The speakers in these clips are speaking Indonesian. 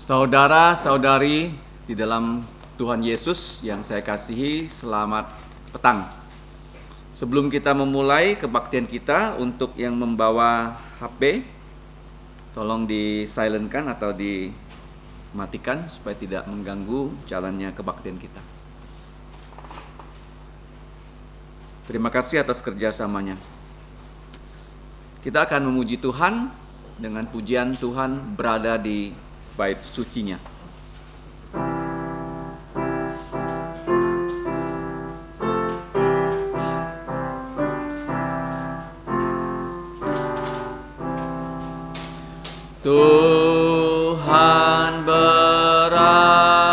Saudara-saudari di dalam Tuhan Yesus yang saya kasihi, selamat petang. Sebelum kita memulai kebaktian kita, untuk yang membawa HP, tolong di-silentkan atau dimatikan supaya tidak mengganggu jalannya kebaktian kita. Terima kasih atas kerjasamanya. Kita akan memuji Tuhan dengan pujian Tuhan berada di bait sucinya. Tuhan berada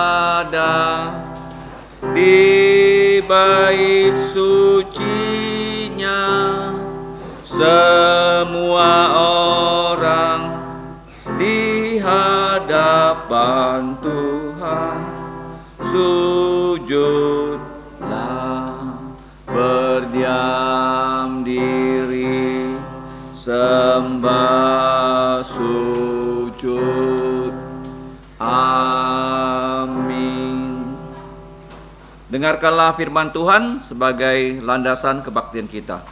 di bait sucinya, semua orang di hadapan Tuhan sujudlah, berdiam diri, sembah sujud. Amin. Dengarkanlah firman Tuhan sebagai landasan kebaktian kita.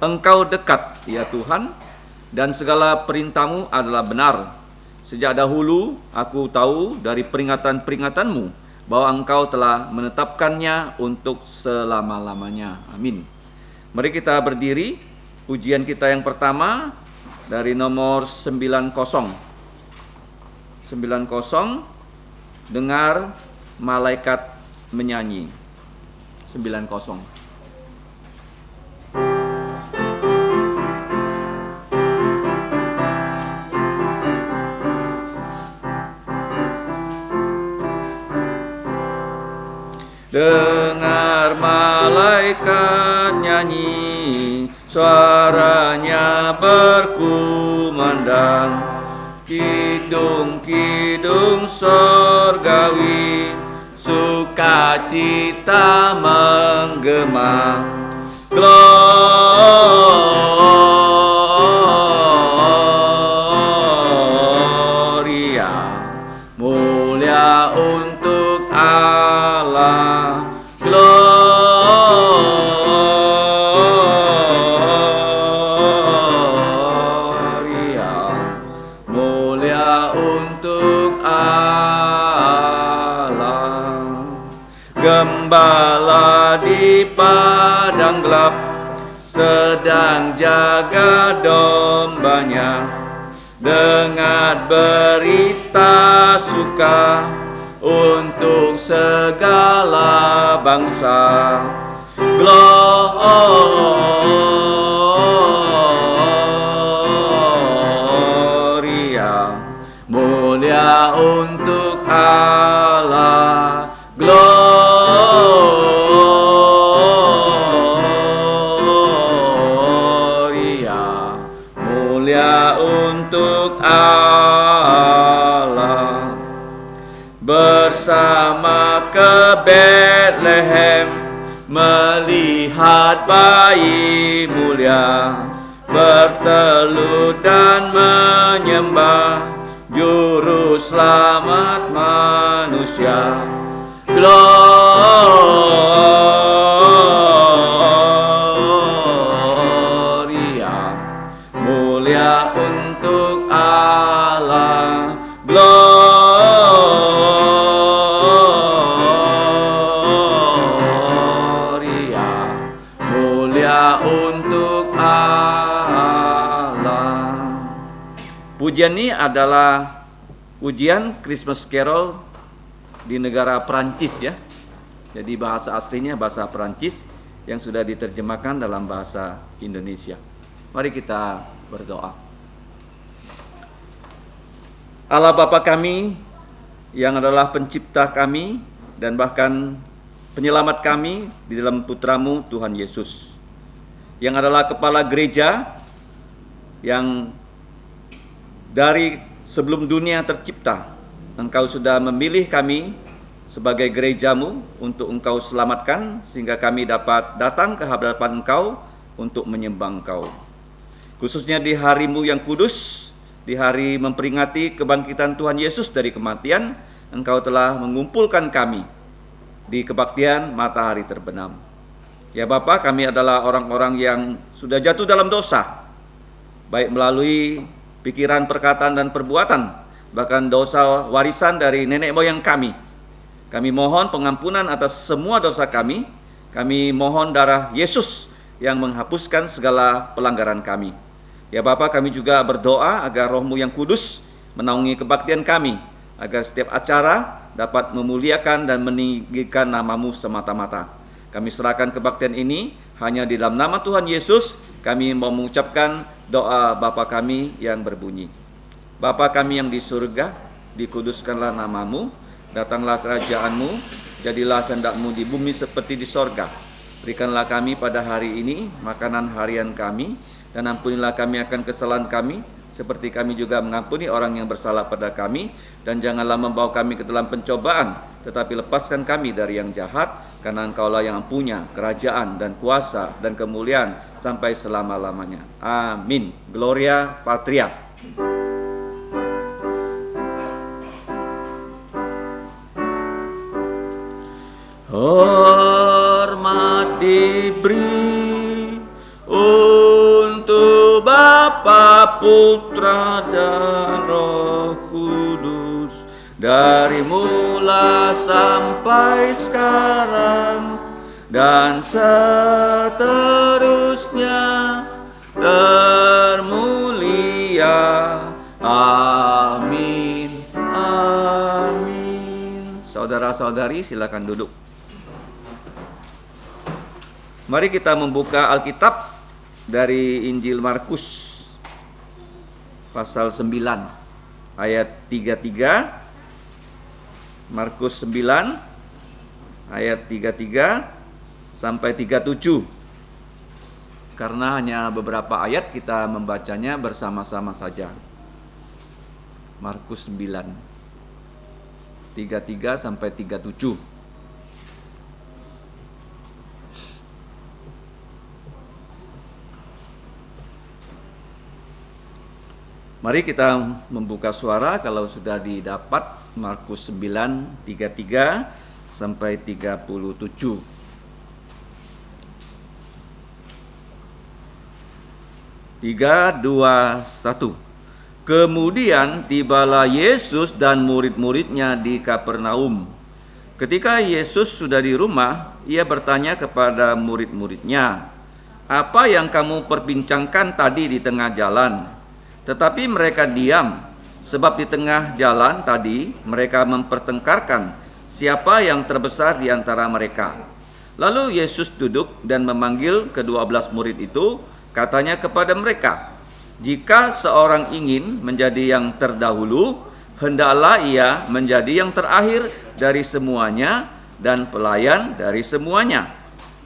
Engkau dekat, ya Tuhan, dan segala perintah-Mu adalah benar. Sejak dahulu aku tahu dari peringatan-peringatan-Mu bahwa Engkau telah menetapkannya untuk selama-lamanya. Amin. Mari kita berdiri. Pujian kita yang pertama dari nomor 90. 90, dengar malaikat menyanyi. 90. Dengar malaikat nyanyi, suaranya berkumandang, kidung-kidung sorgawi, sukacita menggema. Gloria, mulia untuk Allah. Gloria, mulia untuk Allah. Gembala di padang gelap sedang jaga dombanya, dengar berita suka untuk segala bangsa. Gloria, mulia untuk Allah. Gloria, mulia untuk Allah. Bersama ke Bethlehem melihat bayi mulia, bertelut dan menyembah juru selamat manusia. Gloria, mulia untuk Allah. Gloria, mulia untuk Allah. Pujian ini adalah pujian Christmas Carol di negara Perancis, ya. Jadi bahasa aslinya bahasa Perancis yang sudah diterjemahkan dalam bahasa Indonesia. Mari kita berdoa. Allah Bapa kami yang adalah pencipta kami dan bahkan penyelamat kami di dalam Putra-Mu Tuhan Yesus, yang adalah kepala gereja yang dari sebelum dunia tercipta, Engkau sudah memilih kami sebagai gereja-Mu untuk Engkau selamatkan, sehingga kami dapat datang ke hadapan Engkau untuk menyembah Engkau. Khususnya di hari-Mu yang kudus, di hari memperingati kebangkitan Tuhan Yesus dari kematian, Engkau telah mengumpulkan kami di kebaktian matahari terbenam. Ya Bapa, kami adalah orang-orang yang sudah jatuh dalam dosa, baik melalui pikiran, perkataan, dan perbuatan, bahkan dosa warisan dari nenek moyang kami. Kami mohon pengampunan atas semua dosa kami. Kami mohon darah Yesus yang menghapuskan segala pelanggaran kami. Ya Bapa, kami juga berdoa agar Roh-Mu yang kudus menaungi kebaktian kami, agar setiap acara dapat memuliakan dan meninggikan nama-Mu semata-mata. Kami serahkan kebaktian ini hanya di dalam nama Tuhan Yesus. Kami mau mengucapkan doa Bapa kami yang berbunyi, Bapa kami yang di surga, dikuduskanlah nama-Mu, datanglah kerajaan-Mu, jadilah kehendak-Mu di bumi seperti di sorga. Berikanlah kami pada hari ini makanan harian kami, dan ampunilah kami akan kesalahan kami, seperti kami juga mengampuni orang yang bersalah pada kami. Dan janganlah membawa kami ke dalam pencobaan, tetapi lepaskan kami dari yang jahat, karena Engkaulah yang punya kerajaan dan kuasa dan kemuliaan sampai selama-lamanya. Amin. Gloria Patria. Hormat diberi untuk Bapa, Putra, dan Roh Kudus, dari mula sampai sekarang dan seterusnya termulia. Amin. Amin. Saudara-saudari, silakan duduk. Mari kita membuka Alkitab dari Injil Markus pasal 9 ayat 33. Markus 9 ayat 33 sampai 37. Karena hanya beberapa ayat, kita membacanya bersama-sama saja. Markus 9 33 sampai 37. Mari kita membuka suara kalau sudah didapat. Markus 9, 33 sampai 37. Tiga, dua, satu. Kemudian tibalah Yesus dan murid-muridnya di Kapernaum. Ketika Yesus sudah di rumah, ia bertanya kepada murid-muridnya, "Apa yang kamu perbincangkan tadi di tengah jalan?" Tetapi mereka diam, sebab di tengah jalan tadi mereka mempertengkarkan siapa yang terbesar di antara mereka. Lalu Yesus duduk dan memanggil ke-12 murid itu, katanya kepada mereka, "Jika seorang ingin menjadi yang terdahulu, hendaklah ia menjadi yang terakhir dari semuanya dan pelayan dari semuanya."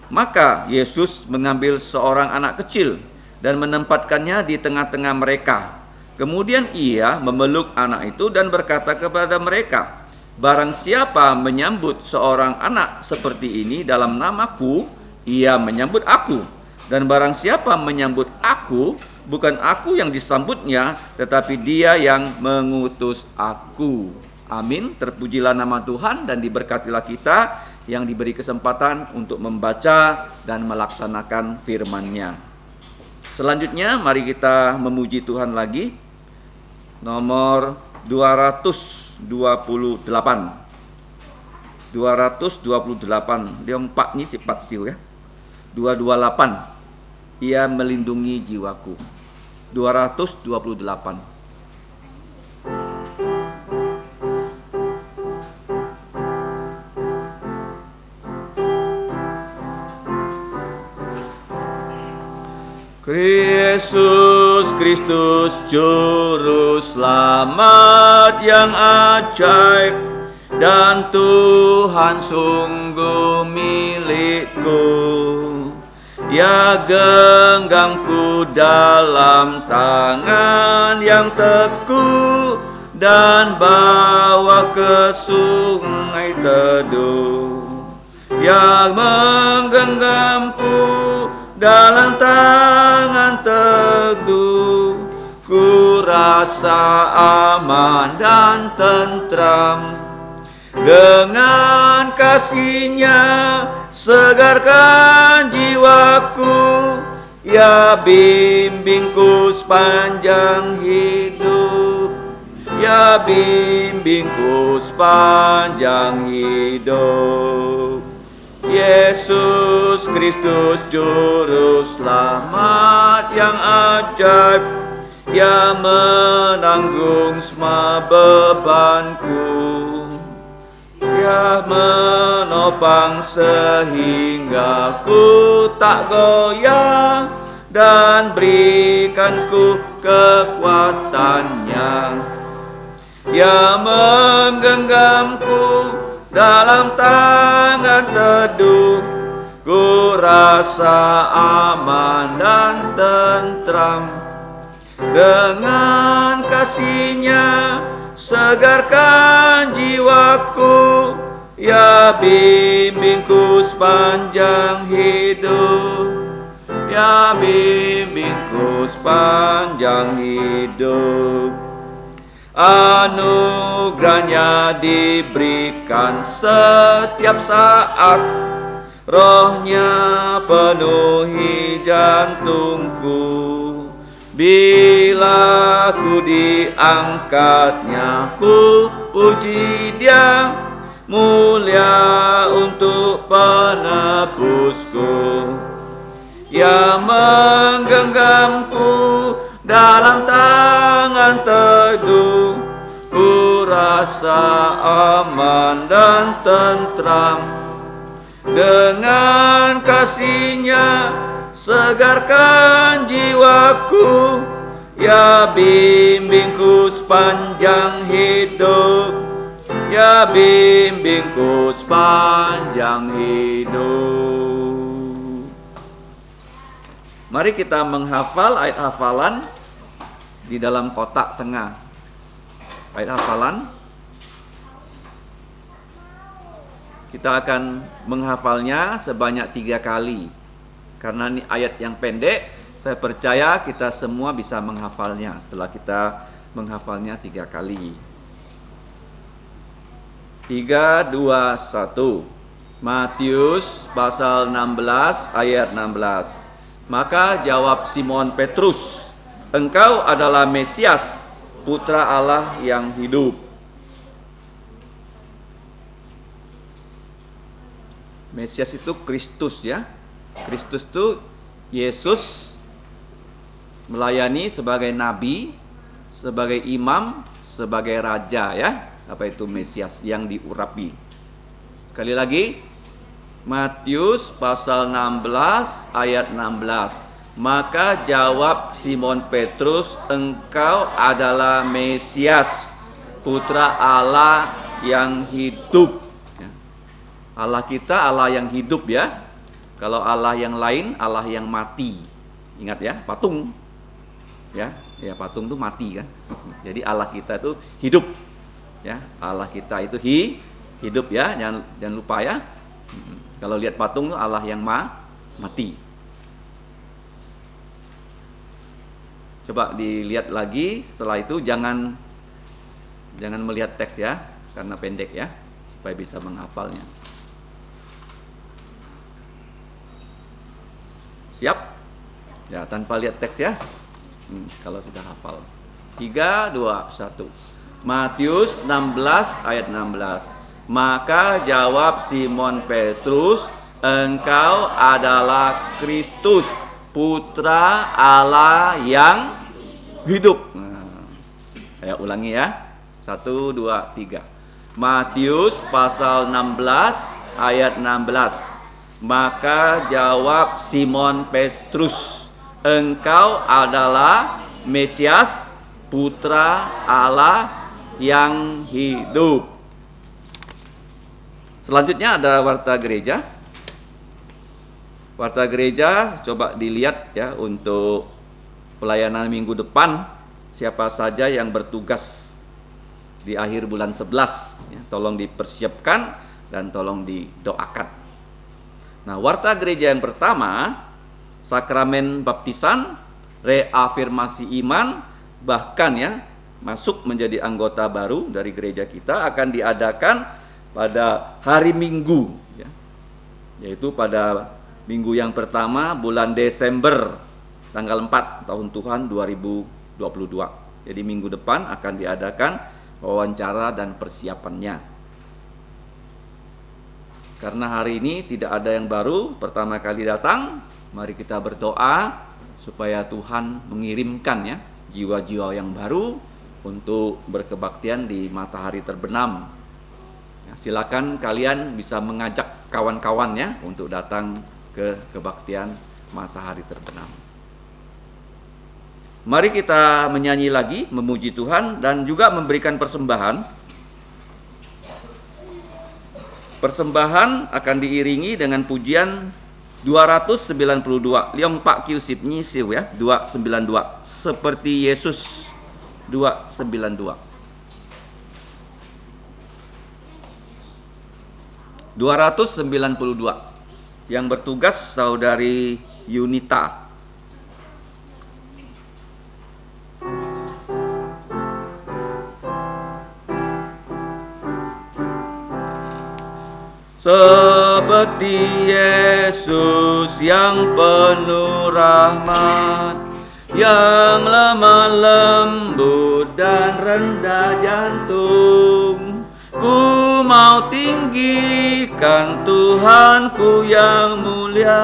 Maka Yesus mengambil seorang anak kecil dan menempatkannya di tengah-tengah mereka. Kemudian ia memeluk anak itu dan berkata kepada mereka, "Barang siapa menyambut seorang anak seperti ini dalam namaku, ia menyambut aku. Dan barang siapa menyambut aku, bukan aku yang disambutnya, tetapi dia yang mengutus aku." Amin. Terpujilah nama Tuhan dan diberkatilah kita yang diberi kesempatan untuk membaca dan melaksanakan firman-Nya. Selanjutnya mari kita memuji Tuhan lagi. Nomor 228. 228. Dia 4 ini sifat siu ya. 228. Ia melindungi jiwaku. 228. Yesus Kristus Juru Selamat yang ajaib, dan Tuhan sungguh milikku. Ya genggamku dalam tangan yang teguh, dan bawa ke sungai teduh. Yang menggenggamku dalam tangan teguh, ku rasa aman dan tentram. Dengan kasih-Nya segarkan jiwaku, ya bimbingku sepanjang hidup, ya bimbingku sepanjang hidup. Yesus Kristus Juru Selamat yang ajaib, ya menanggung semua bebanku, ya menopang sehingga ku tak goyah, dan berikanku kekuatannya, ya menggenggamku dalam tangan teduh. Ku rasa aman dan tentram. Dengan kasih-Nya segarkan jiwaku, ya bimbingku sepanjang hidup, ya bimbingku sepanjang hidup. Anugerah-Nya diberikan setiap saat, Roh-Nya penuhi jantungku. Bila ku diangkatnya, ku puji Dia, mulia untuk penebusku, ya menggenggamku dalam tangan teduh. Ku rasa aman dan tentram. Dengan kasih-Nya segarkan jiwaku, ya bimbingku sepanjang hidup, ya bimbingku sepanjang hidup. Mari kita menghafal ayat hafalan di dalam kotak tengah. Ayat hafalan, kita akan menghafalnya sebanyak 3 kali. Karena ini ayat yang pendek, saya percaya kita semua bisa menghafalnya setelah kita menghafalnya 3 kali. 3, 2, 1. Matius pasal 16 ayat 16. Maka jawab Simon Petrus, "Engkau adalah Mesias, Putra Allah yang hidup." Mesias itu Kristus, ya. Kristus itu Yesus melayani sebagai nabi, sebagai imam, sebagai raja, ya. Apa itu Mesias yang diurapi? Sekali lagi, Matius pasal 16 ayat 16. Maka jawab Simon Petrus, "Engkau adalah Mesias, Putra Allah yang hidup." Allah kita Allah yang hidup, ya. Kalau Allah yang lain Allah yang mati. Ingat ya, patung. Ya, patung itu mati kan. Jadi Allah kita itu hidup. Ya, Allah kita itu hidup, ya. Jangan lupa, ya. Kalau lihat patung itu Allah yang mati. Coba dilihat lagi, setelah itu jangan melihat teks, ya, karena pendek, ya, supaya bisa menghafalnya. Siap? Ya, tanpa lihat teks, ya. Kalau sudah hafal. 3, 2, 1. Matius 16 ayat 16. Maka jawab Simon Petrus, "Engkau adalah Kristus, Putra Allah yang hidup." Ayo ulangi, ya. 1, 2, 3. Matius pasal 16 ayat 16. Maka jawab Simon Petrus, "Engkau adalah Mesias, Putra Allah yang hidup." Selanjutnya ada warta gereja. Warta gereja coba dilihat, ya, untuk pelayanan minggu depan. Siapa saja yang bertugas di akhir bulan 11, ya, tolong dipersiapkan dan tolong didoakan. Nah, warta gereja yang pertama, sakramen baptisan, reafirmasi iman, bahkan, ya, masuk menjadi anggota baru dari gereja kita akan diadakan pada hari Minggu, ya, yaitu pada minggu yang pertama bulan Desember tanggal 4 tahun Tuhan 2022. Jadi minggu depan akan diadakan wawancara dan persiapannya. Karena hari ini tidak ada yang baru, pertama kali datang, mari kita berdoa supaya Tuhan mengirimkan, ya, jiwa-jiwa yang baru untuk berkebaktian di matahari terbenam. Ya, silakan kalian bisa mengajak kawan-kawannya untuk datang ke kebaktian matahari terbenam. Mari kita menyanyi lagi, memuji Tuhan dan juga memberikan persembahan. Persembahan akan diiringi dengan pujian 292. Liong Pak Kiusip nyisiu, ya, 292. Seperti Yesus 292. 292. Yang bertugas saudari Yunita. Seperti Yesus yang penuh rahmat, yang lemah lembut dan rendah jantung, ku mau tinggikan Tuhanku yang mulia.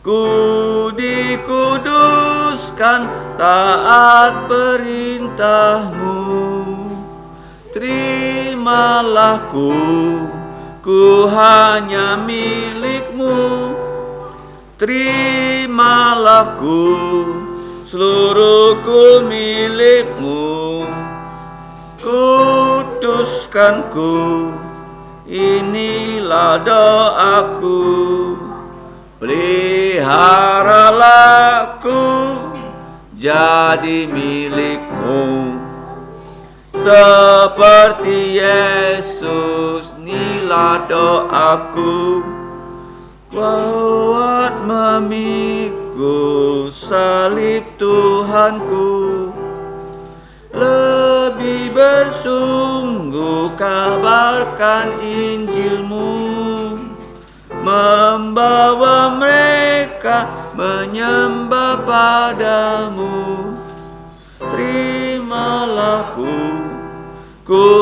Ku dikuduskan taat perintah-Mu. Terimalah ku hanya milik-Mu. Terimalah seluruhku milik-Mu. Kuduskan inilah doaku. Peliharalah jadi milik-Mu. Seperti Yesus, inilah doaku. Lewat memikul salib Tuhanku, lebih bersungguh kabarkan Injil-Mu, membawa mereka menyembah padamu. Terimalah ku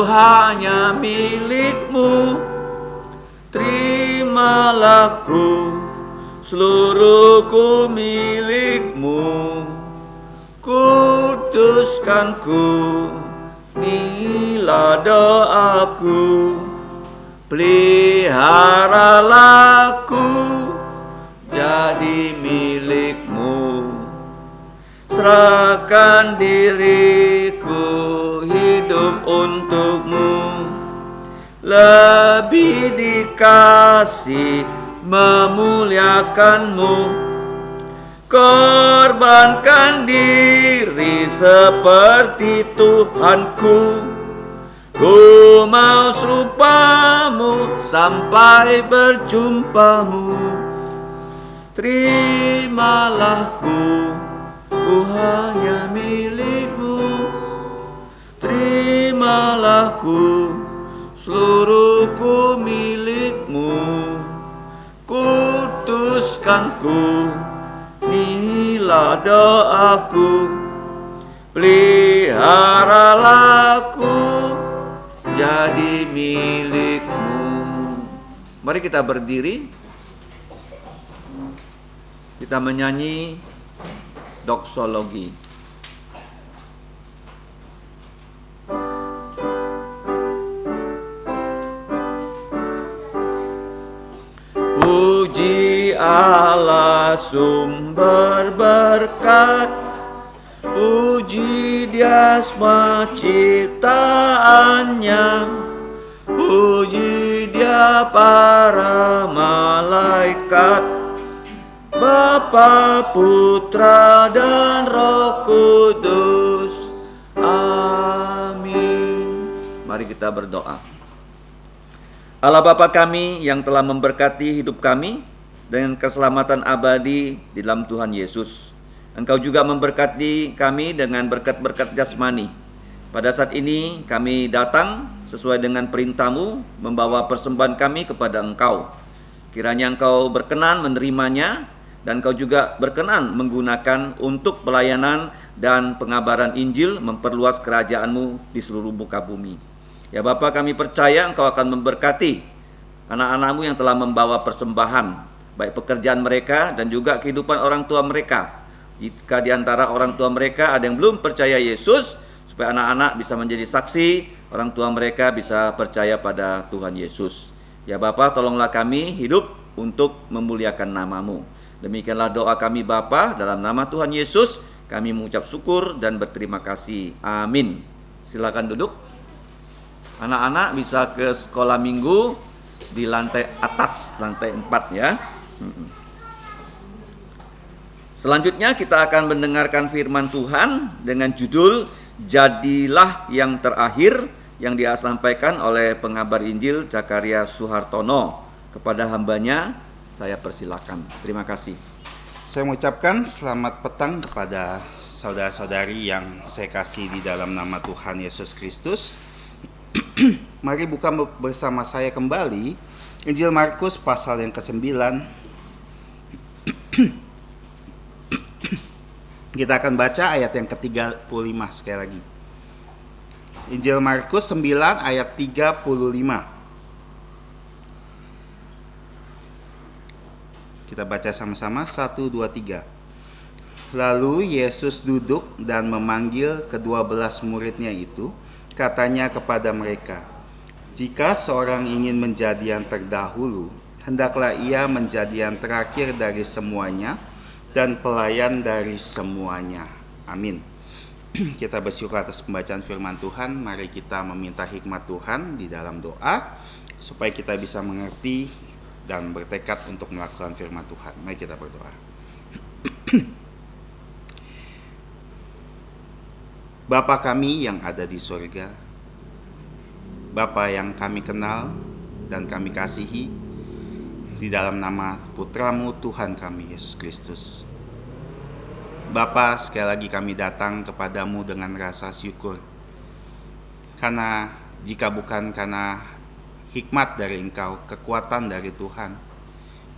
hanya milik-Mu. Terimalah seluruhku milik-Mu. Kuduskan inilah doaku. Peliharalah jadi milik-Mu. Serahkan diriku hidup untuk-Mu. Lebih dikasih memuliakan-Mu. Korbankan diri seperti Tuhanku. Ku mau serupa-Mu sampai berjumpa-Mu. Terimalah ku hanya milik-Mu. Terimalah seluruhku milik-Mu. Kuduskan inilah doaku. Peliharalah jadi milik-Mu. Mari kita berdiri. Kita menyanyi doksologi. Puji Allah sumber berkat, puji Dia semua ciptaannya, puji Dia para malaikat, Bapa, Putra, dan Roh Kudus. Amin. Mari kita berdoa. Allah Bapa kami yang telah memberkati hidup kami dengan keselamatan abadi di dalam Tuhan Yesus. Engkau juga memberkati kami dengan berkat-berkat jasmani. Pada saat ini kami datang sesuai dengan perintah-Mu, membawa persembahan kami kepada Engkau. Kiranya Engkau berkenan menerimanya, dan Engkau juga berkenan menggunakan untuk pelayanan dan pengabaran Injil, memperluas kerajaan-Mu di seluruh muka bumi. Ya Bapa, kami percaya Engkau akan memberkati anak-anak-Mu yang telah membawa persembahan, baik pekerjaan mereka dan juga kehidupan orang tua mereka. Jika di antara orang tua mereka ada yang belum percaya Yesus, supaya anak-anak bisa menjadi saksi, orang tua mereka bisa percaya pada Tuhan Yesus. Ya Bapa, tolonglah kami hidup untuk memuliakan nama-Mu. Demikianlah doa kami Bapa, dalam nama Tuhan Yesus kami mengucap syukur dan berterima kasih. Amin. Silakan duduk. Anak-anak bisa ke sekolah minggu di lantai atas, lantai 4 ya. Selanjutnya kita akan mendengarkan firman Tuhan dengan judul Jadilah yang Terakhir, yang disampaikan oleh pengabar Injil Zakaria Suhartono. Kepada hambanya saya persilakan. Terima kasih. Saya mengucapkan selamat petang kepada saudara-saudari yang saya kasih di dalam nama Tuhan Yesus Kristus. Mari buka bersama saya kembali Injil Markus pasal yang ke-9. Kita akan baca ayat yang ke-35 sekali lagi. Injil Markus 9 ayat 35. Kita baca sama-sama, 1, 2, 3. Lalu Yesus duduk dan memanggil ke-12 muridnya itu, katanya kepada mereka, jika seorang ingin menjadi yang terdahulu, hendaklah ia menjadi yang terakhir dari semuanya, dan pelayan dari semuanya. Amin. Kita bersyukur atas pembacaan firman Tuhan. Mari kita meminta hikmat Tuhan di dalam doa, supaya kita bisa mengerti dan bertekad untuk melakukan firman Tuhan. Mari kita berdoa. Bapa kami yang ada di surga, Bapa yang kami kenal dan kami kasihi, di dalam nama Putra-Mu Tuhan kami Yesus Kristus. Bapa, sekali lagi kami datang kepadamu dengan rasa syukur, karena jika bukan karena hikmat dari Engkau, kekuatan dari Tuhan,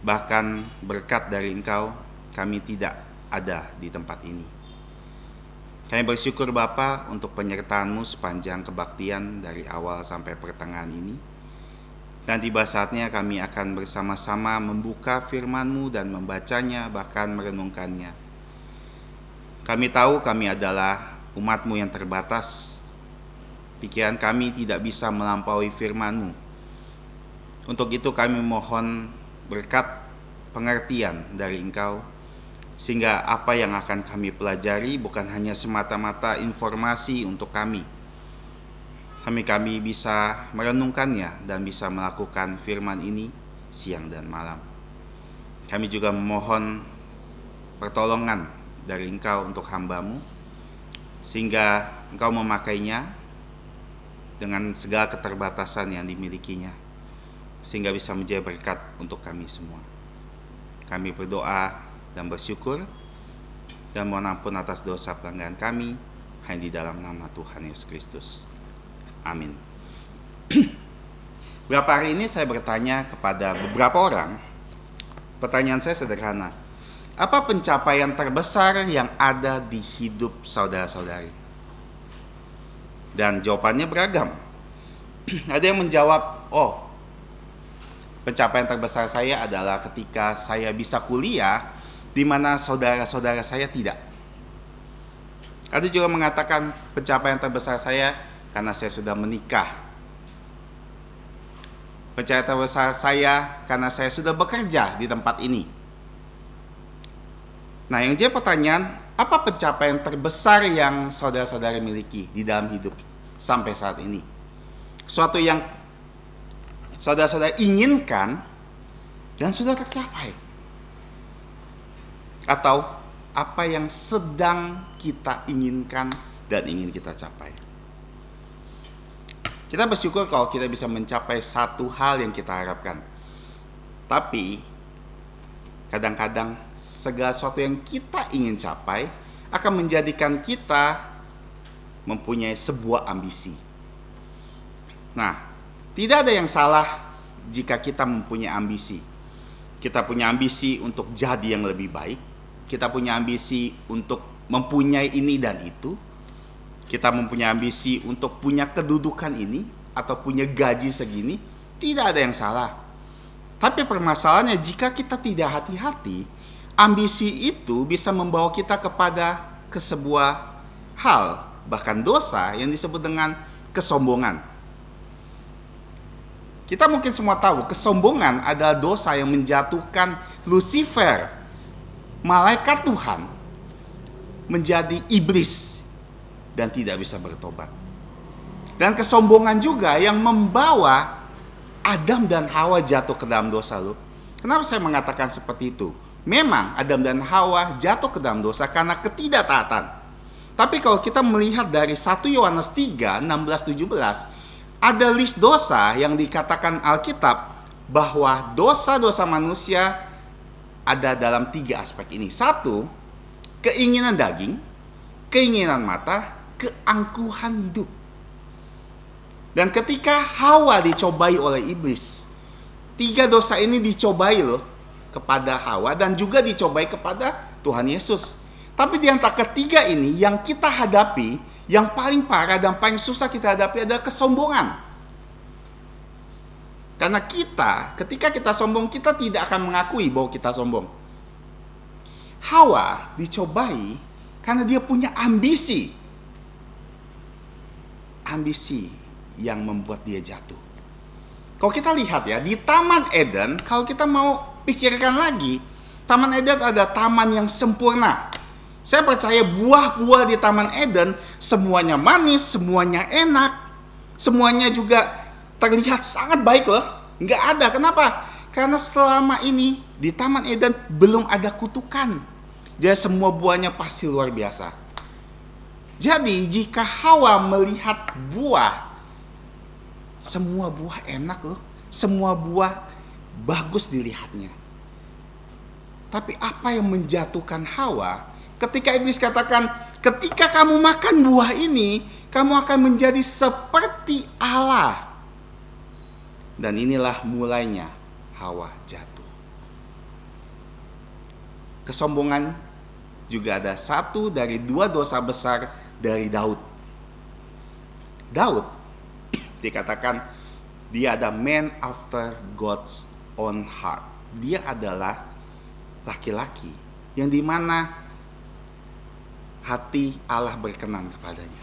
bahkan berkat dari Engkau, kami tidak ada di tempat ini. Kami bersyukur Bapa untuk penyertaan-Mu sepanjang kebaktian dari awal sampai pertengahan ini. Dan tiba saatnya kami akan bersama-sama membuka firman-Mu dan membacanya, bahkan merenungkannya. Kami tahu kami adalah umat-Mu yang terbatas. Pikiran kami tidak bisa melampaui firman-Mu. Untuk itu kami mohon berkat pengertian dari Engkau, sehingga apa yang akan kami pelajari bukan hanya semata-mata informasi untuk kami bisa merenungkannya dan bisa melakukan firman ini siang dan malam. Kami juga memohon pertolongan dari Engkau untuk hamba-Mu, sehingga Engkau memakainya dengan segala keterbatasan yang dimilikinya, sehingga bisa menjadi berkat untuk kami semua. Kami berdoa dan bersyukur dan mohon ampun atas dosa pelanggaran kami, hanya di dalam nama Tuhan Yesus Kristus. Amin. Beberapa hari ini saya bertanya kepada beberapa orang. Pertanyaan saya sederhana. Apa pencapaian terbesar yang ada di hidup saudara-saudari? Dan jawabannya beragam. Ada yang menjawab, pencapaian terbesar saya adalah ketika saya bisa kuliah, di mana saudara-saudara saya tidak. Ada juga mengatakan pencapaian terbesar saya karena saya sudah menikah. Pencapaian terbesar saya karena saya sudah bekerja di tempat ini. Nah, yang jadi pertanyaan, apa pencapaian terbesar yang saudara-saudara miliki di dalam hidup sampai saat ini? Suatu yang saudara-saudara inginkan dan sudah tercapai. Atau apa yang sedang kita inginkan dan ingin kita capai. Kita bersyukur kalau kita bisa mencapai satu hal yang kita harapkan. Tapi Kadang-kadang segala sesuatu yang kita ingin capai akan menjadikan kita mempunyai sebuah ambisi. Nah, tidak ada yang salah jika kita mempunyai ambisi. Kita punya ambisi untuk jadi yang lebih baik. Kita punya ambisi untuk mempunyai ini dan itu. Kita mempunyai ambisi untuk punya kedudukan ini atau punya gaji segini. Tidak ada yang salah. Tapi permasalahannya jika kita tidak hati-hati, ambisi itu bisa membawa kita ke sebuah hal, bahkan dosa yang disebut dengan kesombongan. Kita mungkin semua tahu, kesombongan adalah dosa yang menjatuhkan Lucifer, malaikat Tuhan, menjadi iblis dan tidak bisa bertobat. Dan kesombongan juga yang membawa Adam dan Hawa jatuh ke dalam dosa loh. Kenapa saya mengatakan seperti itu? Memang Adam dan Hawa jatuh ke dalam dosa karena ketidaktaatan. Tapi kalau kita melihat dari 1 Yohanes 3, 16-17, ada list dosa yang dikatakan Alkitab bahwa dosa-dosa manusia ada dalam 3 aspek ini. 1, keinginan daging, keinginan mata, keangkuhan hidup. Dan ketika Hawa dicobai oleh iblis, 3 dosa ini dicobai loh kepada Hawa dan juga dicobai kepada Tuhan Yesus. Tapi di antara ketiga ini yang kita hadapi, yang paling parah dan paling susah kita hadapi adalah kesombongan. Karena ketika kita sombong, kita tidak akan mengakui bahwa kita sombong. Hawa dicobai karena dia punya ambisi. Ambisi yang membuat dia jatuh. Kalau kita lihat ya, di Taman Eden, kalau kita mau pikirkan lagi, Taman Eden ada taman yang sempurna. Saya percaya buah-buah di Taman Eden semuanya manis, semuanya enak, semuanya juga terlihat sangat baik loh. Nggak ada, kenapa? Karena selama ini di Taman Eden belum ada kutukan. Jadi semua buahnya pasti luar biasa. Jadi jika Hawa melihat buah, semua buah enak loh, semua buah bagus dilihatnya. Tapi apa yang menjatuhkan Hawa? Ketika iblis katakan, ketika kamu makan buah ini, kamu akan menjadi seperti Allah. Dan inilah mulainya Hawa jatuh. Kesombongan juga ada 1 dari 2 dosa besar dari Daud. Daud dikatakan dia ada man after God's own heart. Dia adalah laki-laki yang dimana hati Allah berkenan kepadanya.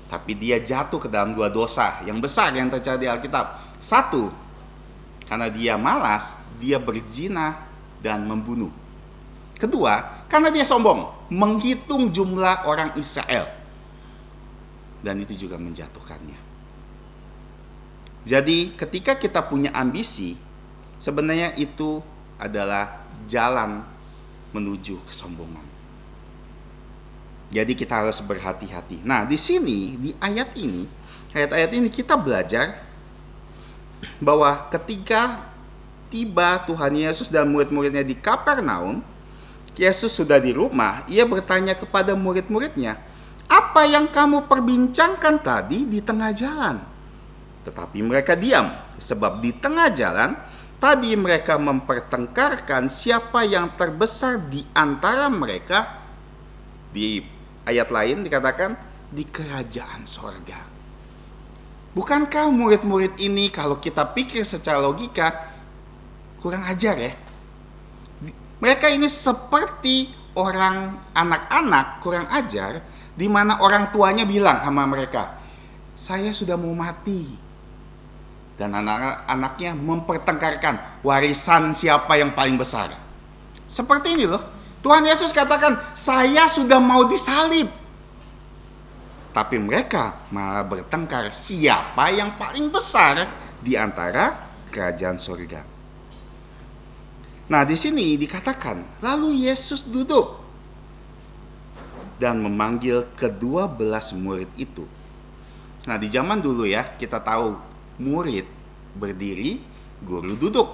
Tapi dia jatuh ke dalam 2 dosa yang besar yang terjadi di Alkitab. 1, karena dia malas, dia berzina dan membunuh. 2, karena dia sombong, menghitung jumlah orang Israel. Dan itu juga menjatuhkannya. Jadi ketika kita punya ambisi, sebenarnya itu adalah jalan menuju kesombongan. Jadi kita harus berhati-hati. Nah, di sini, di ayat-ayat ini kita belajar bahwa ketika tiba Tuhan Yesus dan murid-muridnya di Kapernaum, Yesus sudah di rumah, ia bertanya kepada murid-muridnya, "Apa yang kamu perbincangkan tadi di tengah jalan?" Tetapi mereka diam, sebab di tengah jalan tadi mereka mempertengkarkan siapa yang terbesar di antara mereka. Di ayat lain dikatakan di kerajaan sorga. Bukankah murid-murid ini kalau kita pikir secara logika kurang ajar ya? Mereka ini seperti orang anak-anak kurang ajar, di mana orang tuanya bilang sama mereka, "Saya sudah mau mati." Dan anak-anaknya mempertengkarkan warisan siapa yang paling besar. Seperti ini loh. Tuhan Yesus katakan, "Saya sudah mau disalib." Tapi mereka malah bertengkar siapa yang paling besar di antara kerajaan surga. Nah, di sini dikatakan, lalu Yesus duduk dan memanggil ke-12 murid itu. Nah, di zaman dulu ya, kita tahu murid berdiri, guru duduk.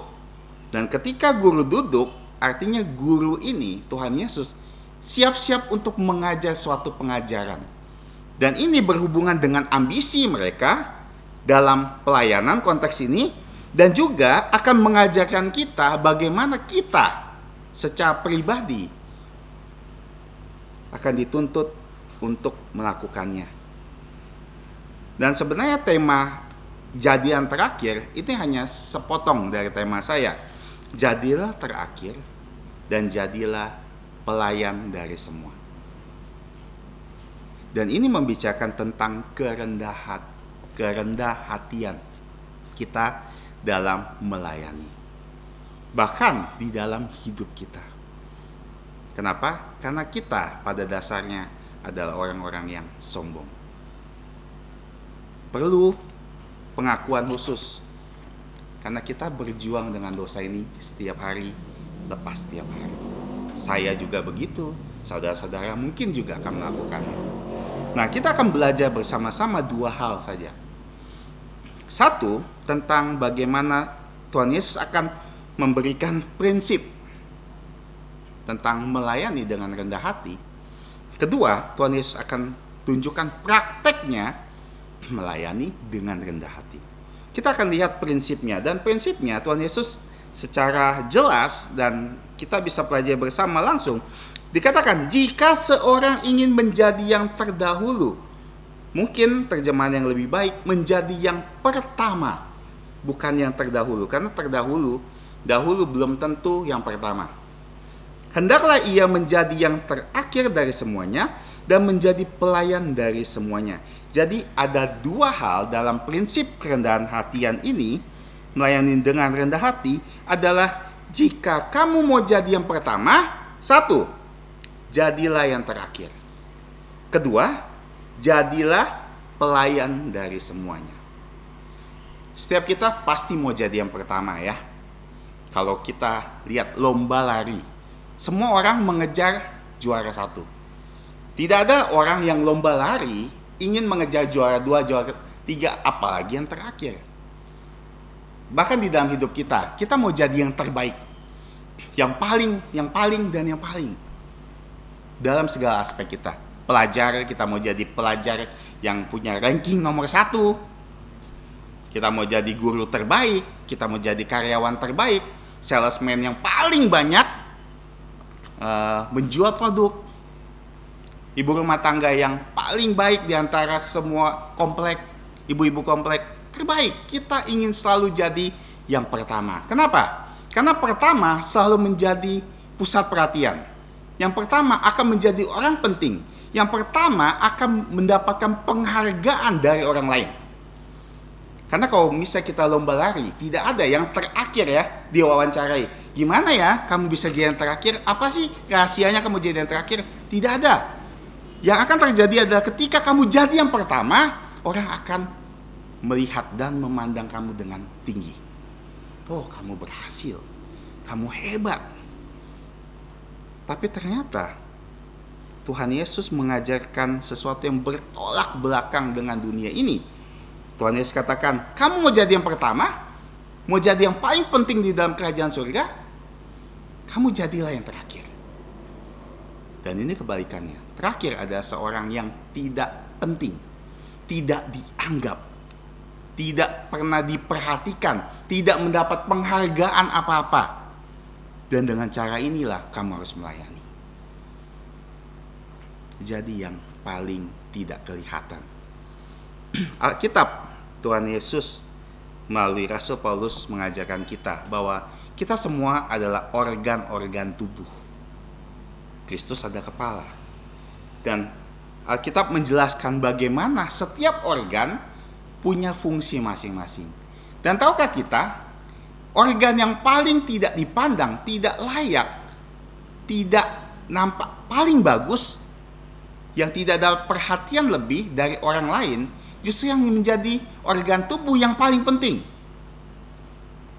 Dan ketika guru duduk, artinya guru ini, Tuhan Yesus, siap-siap untuk mengajar suatu pengajaran. Dan ini berhubungan dengan ambisi mereka dalam pelayanan konteks ini, dan juga akan mengajarkan kita bagaimana kita secara pribadi akan dituntut untuk melakukannya. Dan sebenarnya tema jadian terakhir ini hanya sepotong dari tema saya. Jadilah terakhir dan jadilah pelayan dari semua. Dan ini membicarakan tentang kerendah hatian kita dalam melayani. Bahkan di dalam hidup kita. Kenapa? Karena kita pada dasarnya adalah orang-orang yang sombong. Perlu pengakuan khusus. Karena kita berjuang dengan dosa ini setiap hari, lepas setiap hari. Saya juga begitu, saudara-saudara mungkin juga akan melakukannya. Nah, kita akan belajar bersama-sama dua hal saja. Satu, tentang bagaimana Tuhan Yesus akan memberikan prinsip tentang melayani dengan rendah hati. Kedua, Tuhan Yesus akan tunjukkan prakteknya melayani dengan rendah hati. Kita akan lihat prinsipnya, dan prinsipnya Tuhan Yesus secara jelas dan kita bisa pelajari bersama langsung. Dikatakan, jika seorang ingin menjadi yang terdahulu, mungkin terjemahan yang lebih baik, menjadi yang pertama, bukan yang terdahulu. Karena dahulu belum tentu yang pertama. Hendaklah ia menjadi yang terakhir dari semuanya dan menjadi pelayan dari semuanya. Jadi ada dua hal dalam prinsip kerendahan hatian ini, melayani dengan rendah hati, adalah jika kamu mau jadi yang pertama, satu, jadilah yang terakhir. Kedua, jadilah pelayan dari semuanya. Setiap kita pasti mau jadi yang pertama ya. Kalau kita lihat lomba lari, semua orang mengejar juara satu. Tidak ada orang yang lomba lari ingin mengejar juara 2, juara 3, apalagi yang terakhir. Bahkan di dalam hidup kita mau jadi yang terbaik. Yang paling, dan yang paling. Dalam segala aspek kita. Pelajar, kita mau jadi pelajar yang punya ranking nomor 1. Kita mau jadi guru terbaik, kita mau jadi karyawan terbaik, salesman yang paling banyak menjual produk. Ibu rumah tangga yang paling baik di antara semua komplek, ibu-ibu komplek terbaik. Kita ingin selalu jadi yang pertama. Kenapa? Karena pertama selalu menjadi pusat perhatian. Yang pertama akan menjadi orang penting. Yang pertama akan mendapatkan penghargaan dari orang lain. Karena kalau misalnya kita lomba lari, tidak ada yang terakhir ya diwawancarai. Gimana ya kamu bisa jadi yang terakhir? Apa sih rahasianya kamu jadi yang terakhir? Tidak ada. Yang akan terjadi adalah ketika kamu jadi yang pertama, orang akan melihat dan memandang kamu dengan tinggi. Oh, kamu berhasil. Kamu hebat. Tapi ternyata Tuhan Yesus mengajarkan sesuatu yang bertolak belakang dengan dunia ini. Tuhan Yesus katakan, kamu mau jadi yang pertama? Mau jadi yang paling penting di dalam kerajaan surga? Kamu jadilah yang terakhir. Dan ini kebalikannya. Terakhir ada seorang yang tidak penting, tidak dianggap, tidak pernah diperhatikan, tidak mendapat penghargaan apa-apa. Dan dengan cara inilah kamu harus melayani. Jadi yang paling tidak kelihatan. Alkitab, Tuhan Yesus melalui Rasul Paulus mengajarkan kita bahwa kita semua adalah organ-organ tubuh. Kristus ada kepala. Dan Alkitab menjelaskan bagaimana setiap organ punya fungsi masing-masing. Dan tahukah kita, organ yang paling tidak dipandang, tidak layak, tidak nampak paling bagus, yang tidak dapat perhatian lebih dari orang lain, justru yang menjadi organ tubuh yang paling penting.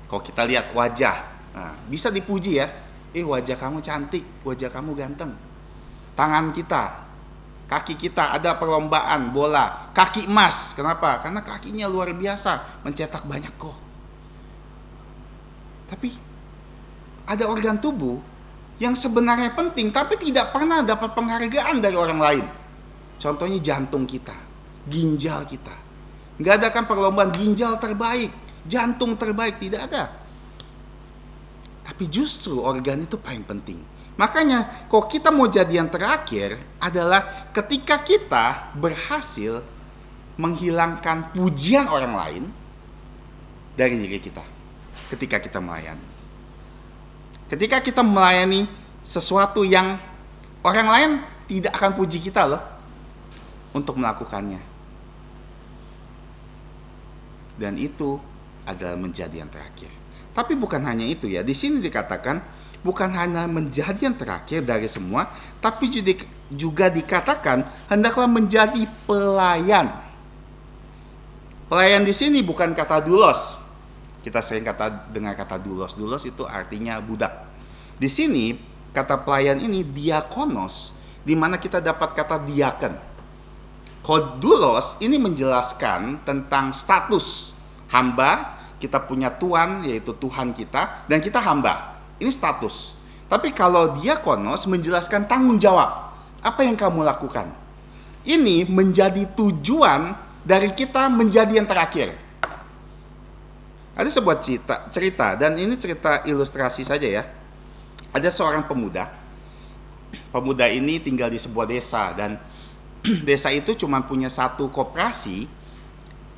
Kalau kita lihat wajah, nah, bisa dipuji ya. Wajah kamu cantik, wajah kamu ganteng. Tangan kita, kaki kita, ada perlombaan bola, kaki emas. Kenapa? Karena kakinya luar biasa, mencetak banyak gol. Tapi ada organ tubuh yang sebenarnya penting tapi tidak pernah dapat penghargaan dari orang lain. Contohnya jantung kita, ginjal kita. Nggak ada kan perlombaan ginjal terbaik, jantung terbaik, tidak ada. Tapi justru organ itu paling penting. Makanya kalau kita mau jadi yang terakhir adalah ketika kita berhasil menghilangkan pujian orang lain dari diri kita ketika kita melayani. Ketika kita melayani sesuatu yang orang lain tidak akan puji kita loh untuk melakukannya. Dan itu adalah menjadi yang terakhir. Tapi bukan hanya itu ya. Di sini dikatakan bukan hanya menjadi yang terakhir dari semua, tapi juga dikatakan hendaklah menjadi pelayan. Pelayan di sini bukan kata doulos. Kita sering dengar kata doulos. Doulos itu artinya budak. Di sini kata pelayan ini diakonos, di mana kita dapat kata diaken. Doulos ini menjelaskan tentang status hamba. Kita punya Tuhan, yaitu Tuhan kita, dan kita hamba. Ini status. Tapi kalau diakonos menjelaskan tanggung jawab. Apa yang kamu lakukan? Ini menjadi tujuan dari kita menjadi yang terakhir. Ada sebuah cerita, dan ini cerita ilustrasi saja ya. Ada seorang pemuda. Pemuda ini tinggal di sebuah desa, dan desa itu cuma punya satu koperasi,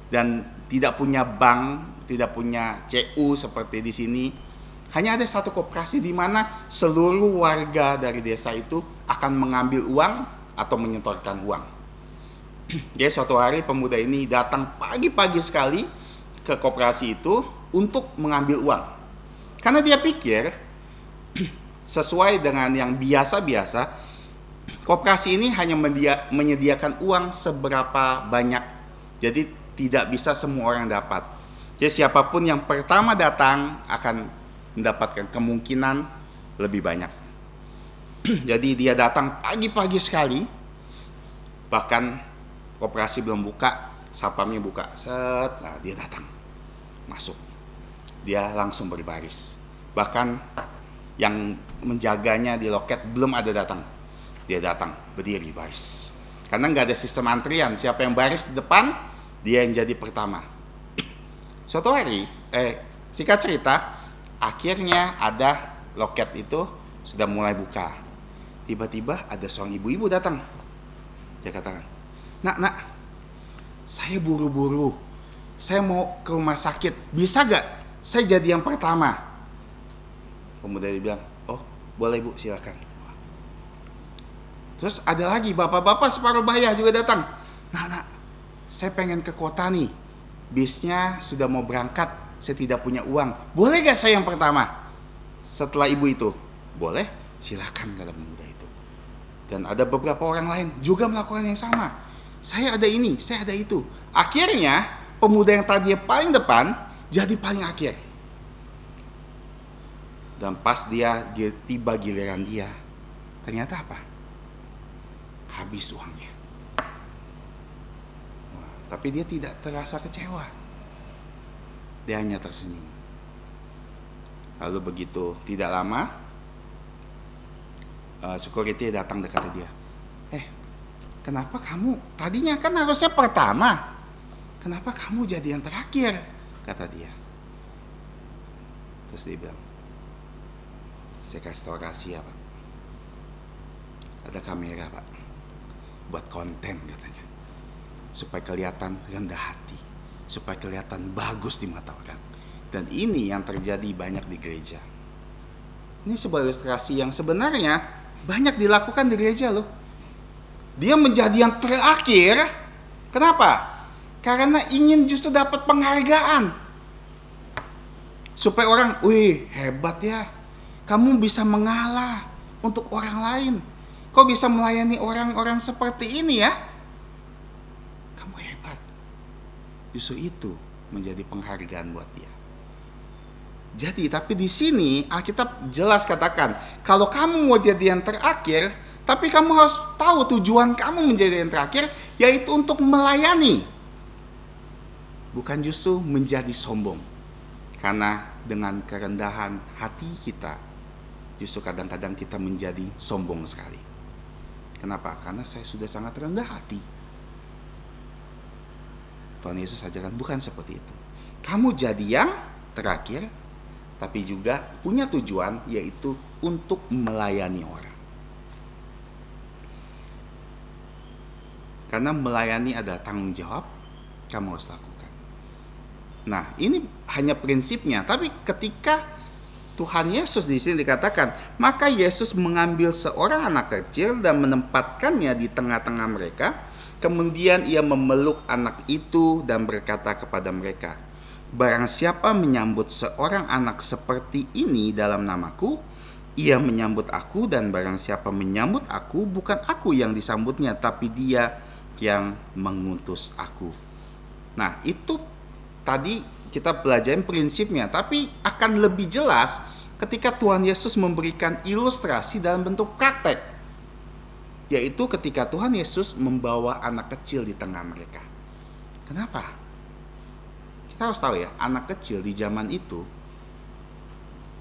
dan tidak punya bank, tidak punya CU seperti di sini. Hanya ada satu koperasi di mana seluruh warga dari desa itu akan mengambil uang atau menyetorkan uang. Jadi suatu hari pemuda ini datang pagi-pagi sekali ke koperasi itu untuk mengambil uang. Karena dia pikir sesuai dengan yang biasa-biasa, koperasi ini hanya menyediakan uang seberapa banyak. Jadi tidak bisa semua orang dapat. Jadi siapapun yang pertama datang akan mendapatkan kemungkinan lebih banyak. Jadi dia datang pagi-pagi sekali, bahkan koperasi belum buka, satpamnya buka, nah dia datang, masuk, dia langsung berbaris. Bahkan yang menjaganya di loket belum ada datang, dia datang berdiri baris. Karena nggak ada sistem antrian, siapa yang baris di depan, dia yang jadi pertama. Suatu hari, singkat cerita, akhirnya ada loket itu sudah mulai buka. Tiba-tiba ada seorang ibu-ibu datang. Dia katakan, Nak, saya buru-buru. Saya mau ke rumah sakit. Bisa gak saya jadi yang pertama? Pemuda dia bilang, oh boleh Bu, silakan. Terus ada lagi bapak-bapak separuh baya juga datang. Nak, saya pengen ke kota nih. Bisnya sudah mau berangkat. Saya tidak punya uang. Boleh gak saya yang pertama? Setelah ibu itu, boleh, silakan kata pemuda itu. Dan ada beberapa orang lain juga melakukan yang sama. Saya ada ini, saya ada itu. Akhirnya pemuda yang tadinya paling depan jadi paling akhir. Dan pas dia tiba giliran dia, ternyata apa? Habis uangnya. Tapi dia tidak terasa kecewa. Dia hanya tersenyum. Lalu begitu tidak lama, security datang dekat dia. Kenapa kamu tadinya kan harusnya pertama? Kenapa kamu jadi yang terakhir? Kata dia. Terus dia bilang, saya kasih tau rahasia Pak. Ada kamera Pak, buat konten katanya. Supaya kelihatan rendah hati, supaya kelihatan bagus di mata orang. Dan ini yang terjadi banyak di gereja. Ini sebuah ilustrasi yang sebenarnya banyak dilakukan di gereja loh. Dia menjadi yang terakhir. Kenapa? Karena ingin justru dapat penghargaan. Supaya orang, wih hebat ya, kamu bisa mengalah untuk orang lain. Kau bisa melayani orang-orang seperti ini ya. Kamu hebat. Justru itu menjadi penghargaan buat dia. Jadi, tapi di sini Alkitab jelas katakan, kalau kamu mau jadi yang terakhir, tapi kamu harus tahu tujuan kamu menjadi yang terakhir, yaitu untuk melayani. Bukan justru menjadi sombong. Karena dengan kerendahan hati kita, justru kadang-kadang kita menjadi sombong sekali. Kenapa? Karena saya sudah sangat rendah hati. Tuhan Yesus ajarkan bukan seperti itu. Kamu jadi yang terakhir, tapi juga punya tujuan, yaitu untuk melayani orang. Karena melayani adalah tanggung jawab, kamu harus lakukan. Nah, ini hanya prinsipnya. Tapi ketika Tuhan Yesus di sini dikatakan, maka Yesus mengambil seorang anak kecil dan menempatkannya di tengah-tengah mereka. Kemudian ia memeluk anak itu dan berkata kepada mereka, barang siapa menyambut seorang anak seperti ini dalam namaku, ia menyambut aku, dan barang siapa menyambut aku, bukan aku yang disambutnya, tapi dia yang mengutus aku. Nah, itu tadi kita belajarin prinsipnya, tapi akan lebih jelas ketika Tuhan Yesus memberikan ilustrasi dalam bentuk praktek. Yaitu ketika Tuhan Yesus membawa anak kecil di tengah mereka. Kenapa? Kita harus tahu ya, anak kecil di zaman itu,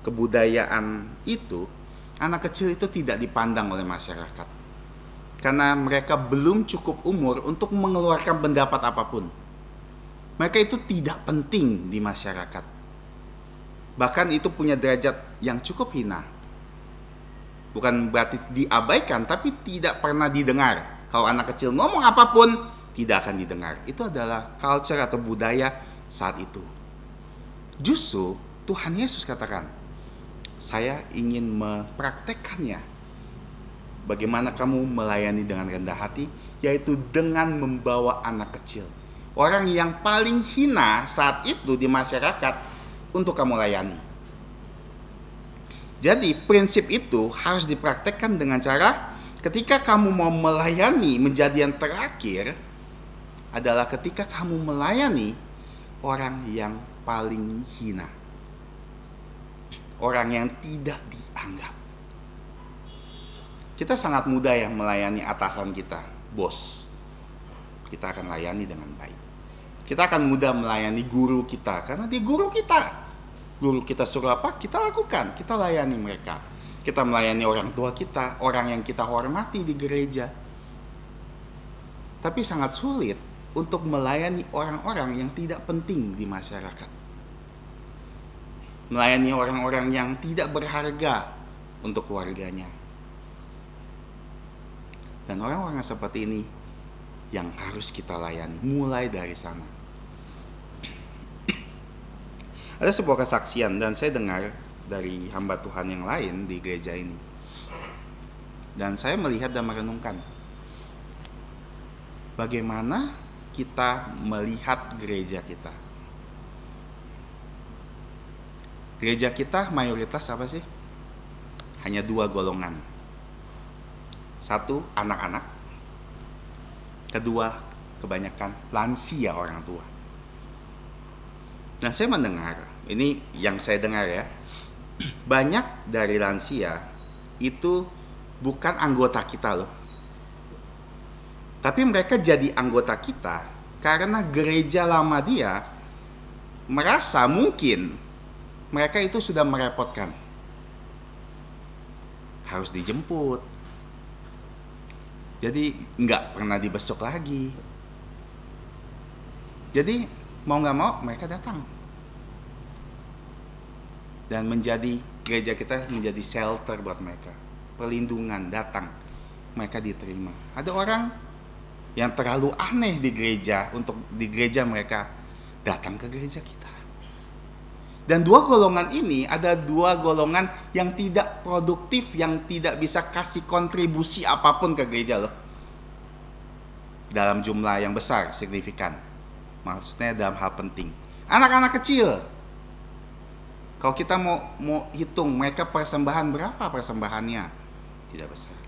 kebudayaan itu, anak kecil itu tidak dipandang oleh masyarakat. Karena mereka belum cukup umur untuk mengeluarkan pendapat apapun. Mereka itu tidak penting di masyarakat. Bahkan itu punya derajat yang cukup hina. Bukan berarti diabaikan, tapi tidak pernah didengar. Kalau anak kecil ngomong apapun, tidak akan didengar. Itu adalah culture atau budaya saat itu. Justru Tuhan Yesus katakan, saya ingin mempraktekkannya. Bagaimana kamu melayani dengan rendah hati, yaitu dengan membawa anak kecil. Orang yang paling hina saat itu di masyarakat untuk kamu layani. Jadi prinsip itu harus dipraktekkan dengan cara ketika kamu mau melayani menjadi yang terakhir adalah ketika kamu melayani orang yang paling hina. Orang yang tidak dianggap. Kita sangat mudah ya melayani atasan kita, bos. Kita akan layani dengan baik. Kita akan mudah melayani guru kita karena dia guru kita. Guru kita suruh apa, kita lakukan, kita layani mereka. Kita melayani orang tua kita, orang yang kita hormati di gereja. Tapi sangat sulit untuk melayani orang-orang yang tidak penting di masyarakat. Melayani orang-orang yang tidak berharga untuk keluarganya. Dan orang-orang seperti ini yang harus kita layani, mulai dari sana. Ada sebuah kesaksian dan saya dengar dari hamba Tuhan yang lain di gereja ini. Dan saya melihat dan merenungkan bagaimana kita melihat gereja kita. Gereja kita mayoritas apa sih? Hanya 2 golongan. 1, anak-anak. Kedua, kebanyakan lansia orang tua. Nah, saya mendengar, ini yang saya dengar ya, banyak dari lansia itu bukan anggota kita loh. Tapi mereka jadi anggota kita karena gereja lama dia merasa mungkin mereka itu sudah merepotkan. Harus dijemput. Jadi nggak pernah dibesuk lagi. Jadi mau nggak mau mereka datang. Dan menjadi gereja kita menjadi shelter buat mereka. Perlindungan, datang. Mereka diterima. Ada orang yang terlalu aneh di gereja, untuk di gereja mereka datang ke gereja kita. Dan 2 golongan ini ada 2 golongan yang tidak produktif, yang tidak bisa kasih kontribusi apapun ke gereja loh. Dalam jumlah yang besar, signifikan. Maksudnya dalam hal penting. Anak-anak kecil. Kalau kita mau hitung mereka persembahan, berapa persembahannya? Tidak besar.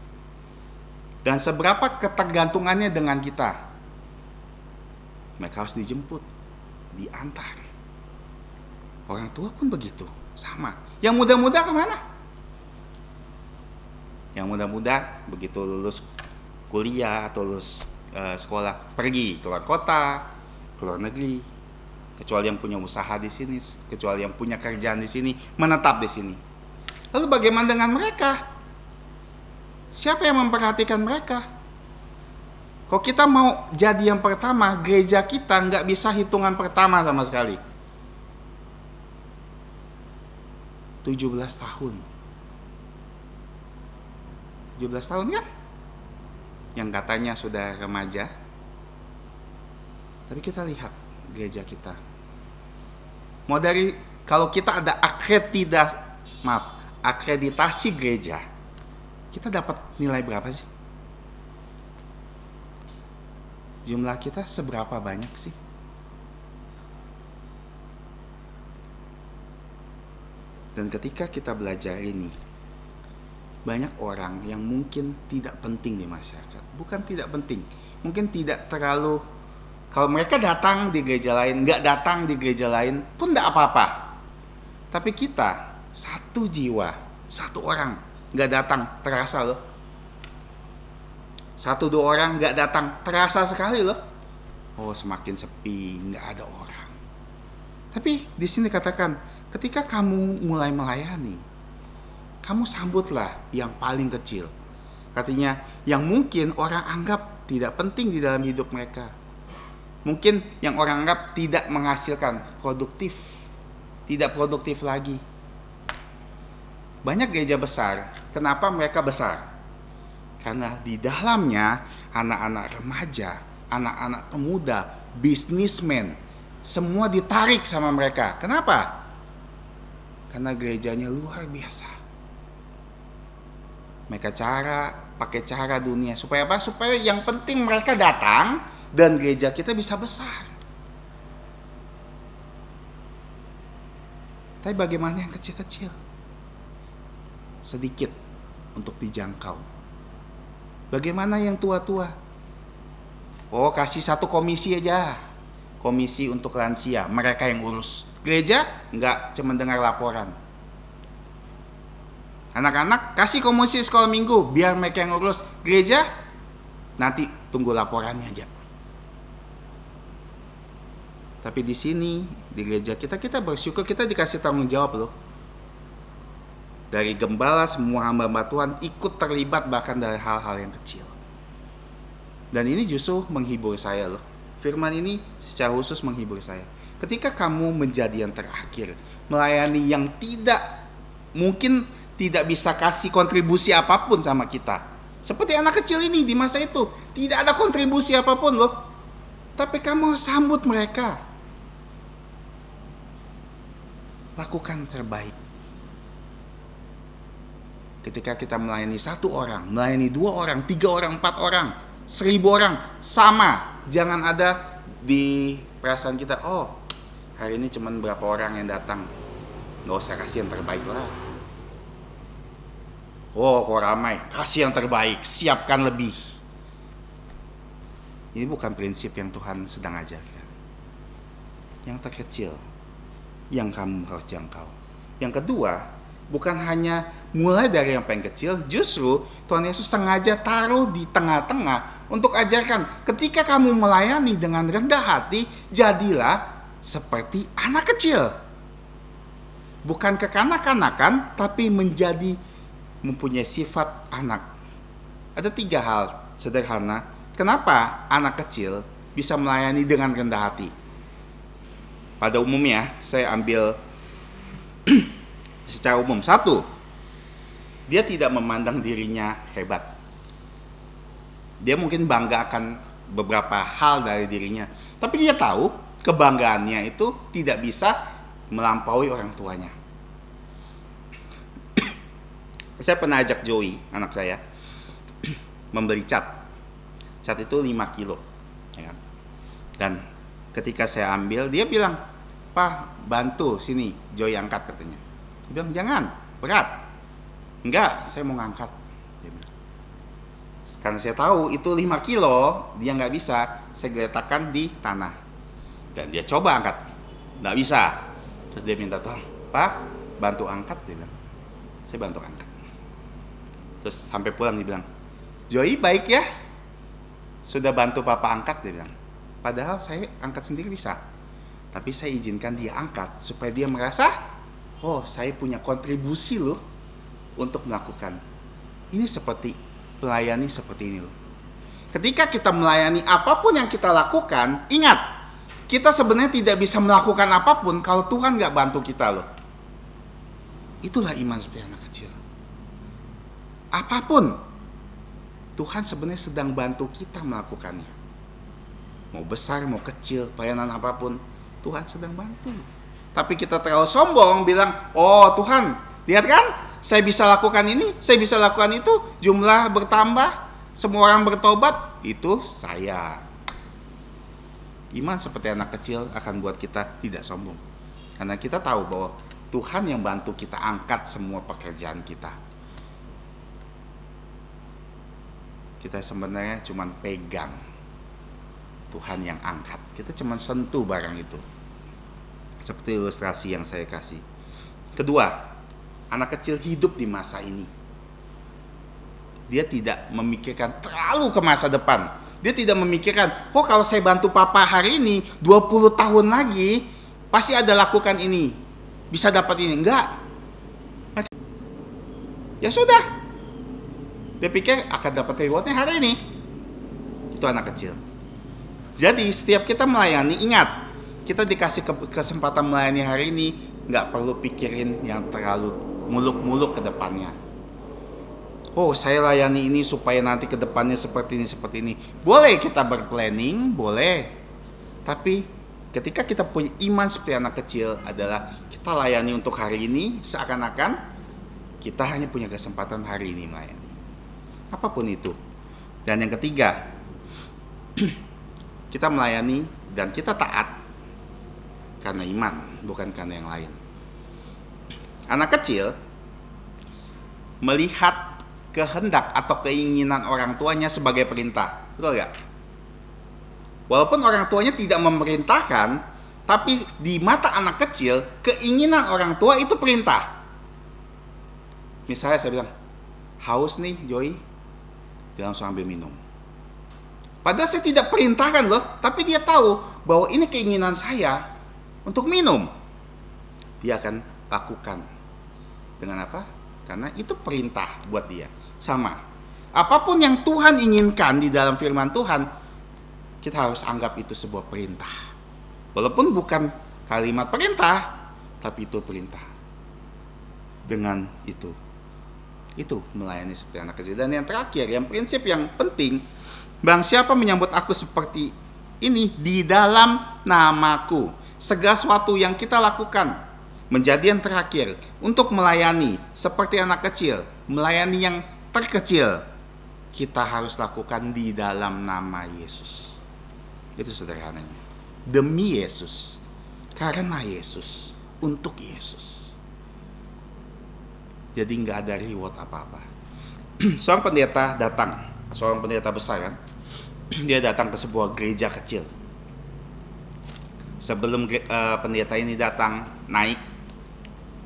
Dan seberapa ketergantungannya dengan kita? Mereka harus dijemput, diantar. Orang tua pun begitu, sama. Yang muda-muda kemana? Yang muda-muda begitu lulus kuliah atau lulus sekolah, pergi keluar kota, keluar negeri, kecuali yang punya usaha di sini, kecuali yang punya kerjaan di sini, menetap di sini. Lalu bagaimana dengan mereka? Siapa yang memperhatikan mereka? Kalau kita mau jadi yang pertama, gereja kita nggak bisa hitungan pertama sama sekali. 17 tahun. 17 tahun kan? Yang katanya sudah remaja. Tapi kita lihat gereja kita. Mau dari, kalau kita ada akreditasi gereja, kita dapat nilai berapa sih? Jumlah kita seberapa banyak sih? Dan ketika kita belajar ini, banyak orang yang mungkin tidak penting di masyarakat. Bukan tidak penting, mungkin tidak terlalu. Kalau mereka datang di gereja lain, nggak datang di gereja lain pun nggak apa-apa. Tapi kita, satu jiwa, satu orang nggak datang, terasa loh. 1-2 orang nggak datang, terasa sekali loh. Oh, semakin sepi, nggak ada orang. Tapi di sini katakan, ketika kamu mulai melayani, kamu sambutlah yang paling kecil. Artinya, yang mungkin orang anggap tidak penting di dalam hidup mereka. Mungkin yang orang anggap tidak menghasilkan, tidak produktif lagi. Banyak gereja besar, kenapa mereka besar? Karena di dalamnya anak-anak remaja, anak-anak pemuda, bisnismen, semua ditarik sama mereka. Kenapa? Karena gerejanya luar biasa. Mereka pakai cara dunia. Supaya apa? Supaya yang penting mereka datang dan gereja kita bisa besar. Tapi bagaimana yang kecil-kecil? Sedikit untuk dijangkau. Bagaimana yang tua-tua? Oh, kasih 1 komisi aja. Komisi untuk lansia, mereka yang urus. Gereja enggak, cuma dengar laporan. Anak-anak kasih komisi sekolah minggu, biar mereka yang urus. Gereja nanti tunggu laporannya aja. Tapi di sini, di gereja kita bersyukur kita dikasih tanggung jawab loh. Dari gembala, semua hamba-hamba Tuhan ikut terlibat bahkan dari hal-hal yang kecil. Dan ini justru menghibur saya loh. Firman ini secara khusus menghibur saya. Ketika kamu menjadi yang terakhir, melayani yang mungkin tidak bisa kasih kontribusi apapun sama kita. Seperti anak kecil ini di masa itu, tidak ada kontribusi apapun loh. Tapi kamu sambut mereka. Lakukan terbaik. Ketika kita melayani 1 orang, melayani 2 orang, 3 orang, 4 orang, 1000 orang, sama. Jangan ada di perasaan kita, oh hari ini cuma berapa orang yang datang, nggak usah kasih yang terbaik lah. Oh kok ramai, kasih yang terbaik, siapkan lebih. Ini bukan prinsip yang Tuhan sedang ajarkan. Yang terkecil yang kamu harus jangkau. Yang kedua, bukan hanya mulai dari yang paling kecil, justru Tuhan Yesus sengaja taruh di tengah-tengah untuk ajarkan, ketika kamu melayani dengan rendah hati, jadilah seperti anak kecil. Bukan kekanak-kanakan, tapi mempunyai sifat anak. Ada 3 hal sederhana, kenapa anak kecil bisa melayani dengan rendah hati. Pada umumnya, saya ambil secara umum. 1, dia tidak memandang dirinya hebat. Dia mungkin bangga akan beberapa hal dari dirinya, tapi dia tahu kebanggaannya itu tidak bisa melampaui orang tuanya. Saya pernah ajak Joey, anak saya, membeli cat. Cat itu 5 kilo. Ya. Dan ketika saya ambil, dia bilang, "Pak, bantu sini, Joey angkat," katanya. Dia bilang, "Jangan, berat." "Enggak, saya mau ngangkat." Dia bilang. Karena saya tahu itu 5 kilo, dia nggak bisa, saya geletakkan di tanah. Dan dia coba angkat, nggak bisa. Terus dia minta tolong, "Pak, bantu angkat," dia bilang. Saya bantu angkat. Terus sampai pulang dia bilang, "Joey baik ya, sudah bantu papa angkat," dia bilang. Padahal saya angkat sendiri bisa, tapi saya izinkan dia angkat supaya dia merasa, oh saya punya kontribusi loh. untuk melakukan. Ini seperti melayani seperti ini loh. Ketika kita melayani apapun yang kita lakukan, ingat, kita sebenarnya tidak bisa melakukan apapun kalau Tuhan gak bantu kita loh. Itulah iman seperti anak kecil. Apapun, Tuhan sebenarnya sedang bantu kita melakukannya. Mau besar, mau kecil, pelayanan apapun, Tuhan sedang bantu. Tapi kita terlalu sombong bilang, oh Tuhan, lihat kan, saya bisa lakukan ini, saya bisa lakukan itu, jumlah bertambah, semua orang bertobat, itu saya. Iman seperti anak kecil akan buat kita tidak sombong. Karena kita tahu bahwa Tuhan yang bantu kita angkat semua pekerjaan kita. Kita sebenarnya cuma pegang, Tuhan yang angkat. Kita cuma sentuh barang itu. Seperti ilustrasi yang saya kasih. Kedua, anak kecil hidup di masa ini. Dia tidak memikirkan terlalu ke masa depan. Dia tidak memikirkan, oh kalau saya bantu papa hari ini, 20 tahun lagi, pasti ada lakukan ini. Bisa dapat ini. Enggak. Ya sudah. Dia pikir akan dapat rewardnya hari ini. Itu anak kecil. Jadi setiap kita melayani, ingat, kita dikasih kesempatan melayani hari ini, nggak perlu pikirin yang terlalu muluk-muluk ke depannya. Oh, saya layani ini supaya nanti ke depannya seperti ini. Boleh kita berplanning, boleh. Tapi ketika kita punya iman seperti anak kecil adalah kita layani untuk hari ini, seakan-akan kita hanya punya kesempatan hari ini melayani. Apapun itu. Dan yang ketiga, kita melayani dan kita taat karena iman, bukan karena yang lain. Anak kecil melihat kehendak atau keinginan orang tuanya sebagai perintah. Betul gak? Walaupun orang tuanya tidak memerintahkan, tapi di mata anak kecil, keinginan orang tua itu perintah. Misalnya saya bilang, haus nih Joy, dia langsung ambil minum. Padahal saya tidak perintahkan loh, tapi dia tahu bahwa ini keinginan saya untuk minum. Dia akan lakukan. Dengan apa? Karena itu perintah buat dia. Sama. Apapun yang Tuhan inginkan di dalam firman Tuhan, kita harus anggap itu sebuah perintah. Walaupun bukan kalimat perintah, tapi itu perintah. Dengan itu melayani seperti anak kecil. Dan yang terakhir, yang prinsip yang penting, barang siapa menyambut aku seperti ini di dalam namaku. Segala sesuatu yang kita lakukan menjadi yang terakhir untuk melayani seperti anak kecil, melayani yang terkecil, kita harus lakukan di dalam nama Yesus. Itu sederhananya. Demi Yesus, karena Yesus, untuk Yesus. Jadi nggak ada reward apa-apa. Seorang pendeta datang, seorang pendeta besar kan, dia datang ke sebuah gereja kecil. Sebelum pendeta ini datang, naik,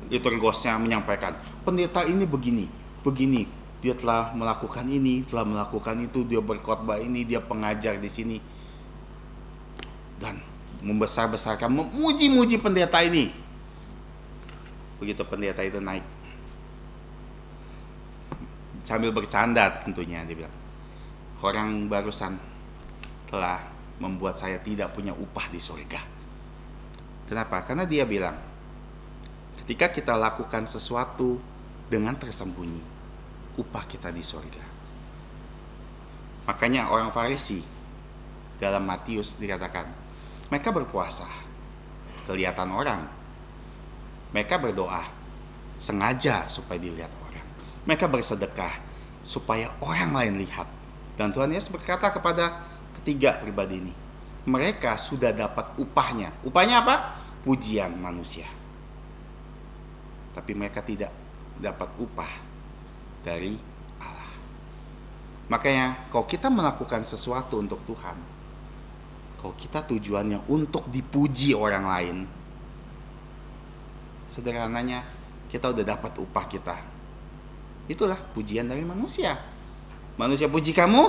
liturgosnya menyampaikan, pendeta ini begini, dia telah melakukan ini, telah melakukan itu, dia berkhotbah ini, dia pengajar di sini, dan membesar-besarkan, memuji-muji pendeta ini. Begitu pendeta itu naik, sambil bercanda tentunya, dia bilang, orang barusan telah membuat saya tidak punya upah di surga. Kenapa? Karena dia bilang, ketika kita lakukan sesuatu dengan tersembunyi, upah kita di surga. Makanya orang Farisi dalam Matius dikatakan, mereka berpuasa, kelihatan orang. Mereka berdoa, sengaja supaya dilihat orang. Mereka bersedekah, supaya orang lain lihat. Dan Tuhan Yesus berkata kepada ketiga pribadi ini, mereka sudah dapat upahnya. Upahnya apa? Pujian manusia. Tapi mereka tidak dapat upah dari Allah. Makanya kalau kita melakukan sesuatu untuk Tuhan, kalau kita tujuannya untuk dipuji orang lain, sederhananya kita udah dapat upah kita. Itulah pujian dari manusia. Manusia puji kamu,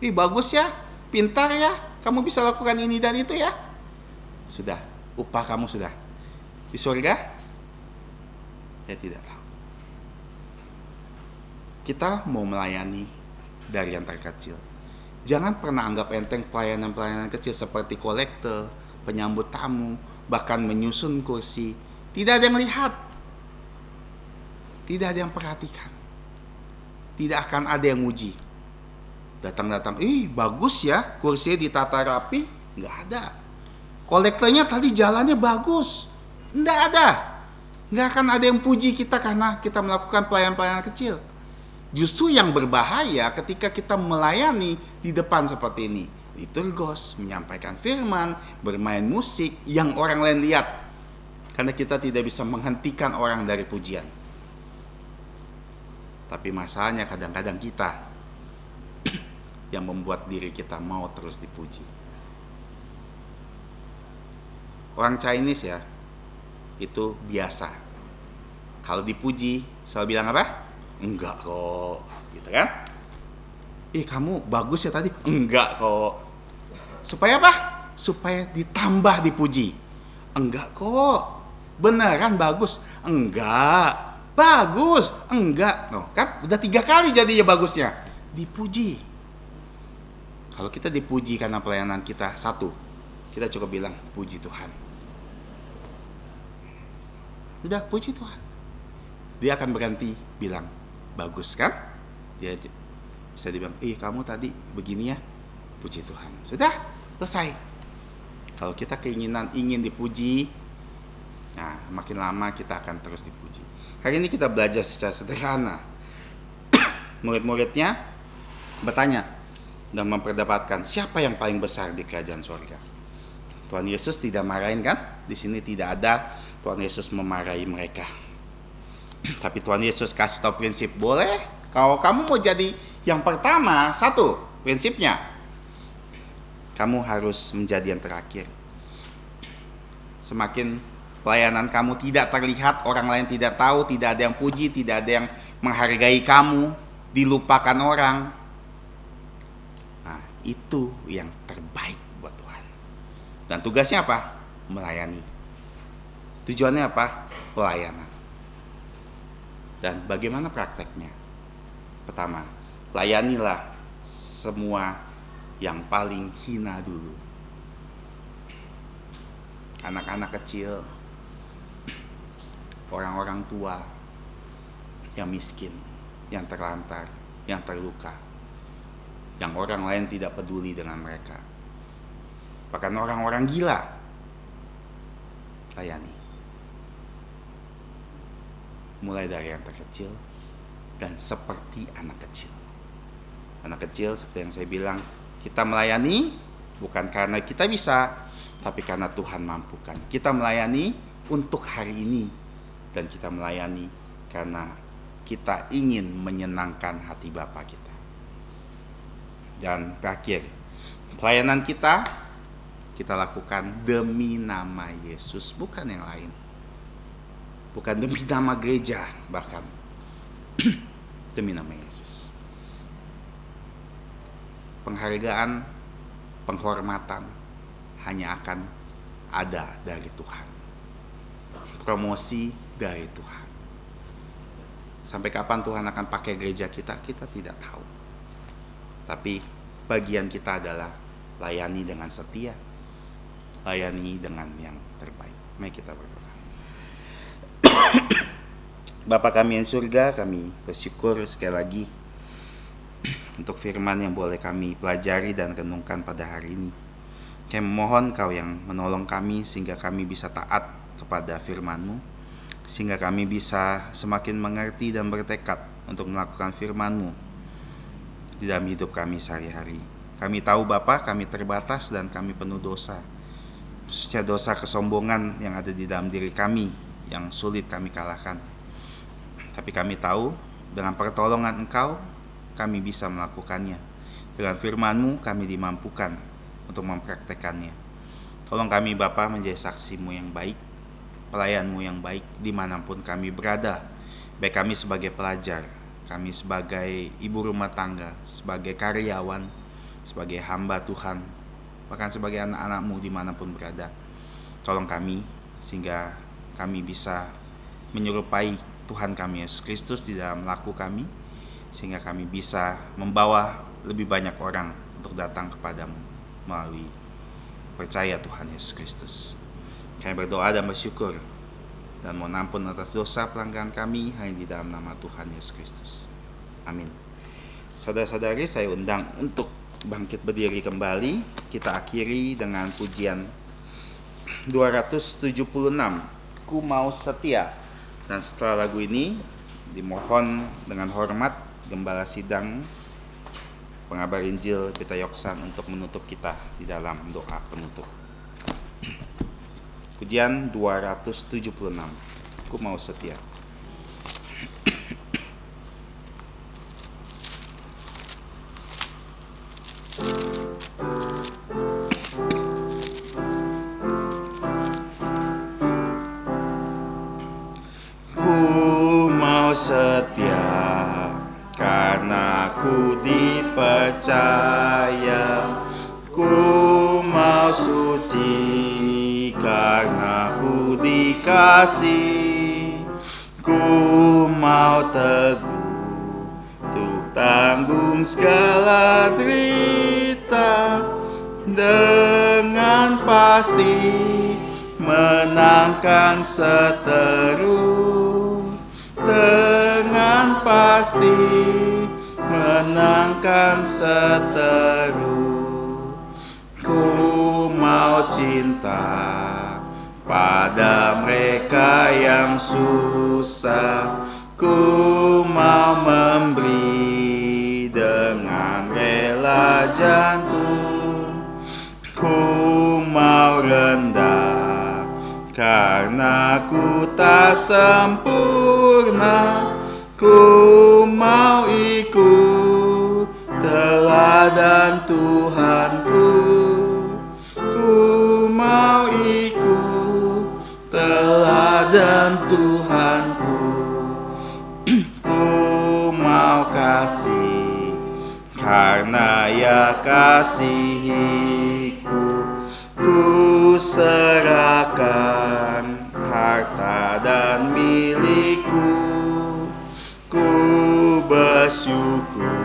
ih bagus ya, pintar ya, kamu bisa lakukan ini dan itu ya. Sudah, upah kamu sudah. Di surga saya tidak tahu. kita mau melayani dari yang terkecil. Jangan pernah anggap enteng pelayanan-pelayanan kecil seperti kolektor, penyambut tamu, bahkan menyusun kursi. Tidak ada yang lihat, tidak ada yang perhatikan, tidak akan ada yang muji. Datang-datang, bagus ya, kursinya ditata rapi, nggak ada. Kolektornya tadi jalannya bagus, nggak ada. Nggak akan ada yang puji kita karena kita melakukan pelayanan-pelayanan kecil. Justru yang berbahaya ketika kita melayani di depan seperti ini. Liturgos, menyampaikan firman, bermain musik yang orang lain lihat. Karena kita tidak bisa menghentikan orang dari pujian. Tapi masalahnya kadang-kadang kita yang membuat diri kita mau terus dipuji. Orang Chinese ya, itu biasa. Kalau dipuji, selalu bilang apa? Enggak kok, gitu kan? Kamu bagus ya tadi. Enggak kok. Supaya apa? Supaya ditambah dipuji. Enggak kok. Beneran bagus. Enggak. Bagus. Enggak. Kan udah 3 kali jadinya bagusnya. Dipuji. Kalau kita dipuji karena pelayanan kita, 1, kita cukup bilang puji Tuhan. Udah, puji Tuhan. Dia akan berhenti bilang bagus kan? Dia bisa dibilang, kamu tadi begini ya, puji Tuhan. Sudah, selesai. Kalau kita keinginan ingin dipuji, nah makin lama kita akan terus dipuji. Hari ini kita belajar secara sederhana. Murid-muridnya bertanya dan memperdapatkan siapa yang paling besar di kerajaan surga. Tuhan Yesus tidak marahin kan? Di sini tidak ada Tuhan Yesus memarahi mereka. Tapi Tuhan Yesus kasih tahu prinsip, boleh kalau kamu mau jadi yang pertama, 1 prinsipnya, kamu harus menjadi yang terakhir. Semakin pelayanan kamu tidak terlihat, orang lain tidak tahu, tidak ada yang puji, tidak ada yang menghargai kamu, dilupakan orang, nah itu yang terbaik buat Tuhan. Dan tugasnya apa? Melayani. Tujuannya apa? Pelayanan. Dan bagaimana prakteknya? Pertama, layanilah semua yang paling hina dulu. Anak-anak kecil, orang-orang tua, yang miskin, yang terlantar, yang terluka, yang orang lain tidak peduli dengan mereka. Bahkan orang-orang gila, layani. Mulai dari yang terkecil dan seperti anak kecil. Anak kecil seperti yang saya bilang, kita melayani bukan karena kita bisa, tapi karena Tuhan mampukan. Kita melayani untuk hari ini, dan kita melayani karena kita ingin menyenangkan hati Bapa kita. Dan terakhir, pelayanan kita lakukan demi nama Yesus, bukan yang lain. Bukan demi nama gereja, bahkan demi nama Yesus. Penghargaan, penghormatan hanya akan ada dari Tuhan. Promosi dari Tuhan. Sampai kapan Tuhan akan pakai gereja kita tidak tahu. Tapi bagian kita adalah layani dengan setia, layani dengan yang terbaik. Mari kita berdoa. Bapa kami yang surga, kami bersyukur sekali lagi untuk firman yang boleh kami pelajari dan renungkan pada hari ini. Kami memohon Kau yang menolong kami sehingga kami bisa taat kepada firman-Mu, sehingga kami bisa semakin mengerti dan bertekad untuk melakukan firman-Mu di dalam hidup kami sehari-hari. Kami tahu Bapa, kami terbatas dan kami penuh dosa, khususnya dosa kesombongan yang ada di dalam diri kami yang sulit kami kalahkan. Tapi kami tahu dengan pertolongan Engkau kami bisa melakukannya. Dengan firman-Mu kami dimampukan untuk mempraktekannya. Tolong kami Bapa menjadi saksi-Mu yang baik, pelayan-Mu yang baik dimanapun kami berada. Baik kami sebagai pelajar, kami sebagai ibu rumah tangga, sebagai karyawan, sebagai hamba Tuhan, bahkan sebagai anak-anak-Mu dimanapun berada. Tolong kami sehingga kami bisa menyerupai Tuhan kami Yesus Kristus di dalam laku kami, sehingga kami bisa membawa lebih banyak orang untuk datang kepadamu melalui percaya Tuhan Yesus Kristus. Kami berdoa dan bersyukur dan mohon ampun atas dosa pelanggaran kami hanya di dalam nama Tuhan Yesus Kristus. Amin. Saudara-saudari, saya undang untuk bangkit berdiri kembali. Kita akhiri dengan pujian 276, Ku Mau Setia. Dan setelah lagu ini dimohon dengan hormat Gembala Sidang Pengabar Injil Peter Yoksan untuk menutup kita di dalam doa penutup. Pujian 276, Ku Mau Setia. Ku mau setia karena ku dipercaya, ku mau suci karena ku dikasih, ku mau teguh untuk tanggung segala derita, dengan pasti menangkan seteru, dengan pasti menangkan seteru. Ku mau cinta pada mereka yang susah, ku mau memberi dengan rela jantung, ku mau rendah karena ku tak sempurna, ku mau ikut teladan Tuhanku, ku mau ikut teladan Tuhanku. Ku mau kasih karena Ia kasihiku, ku serahkan harta dan milikku, ku bersyukur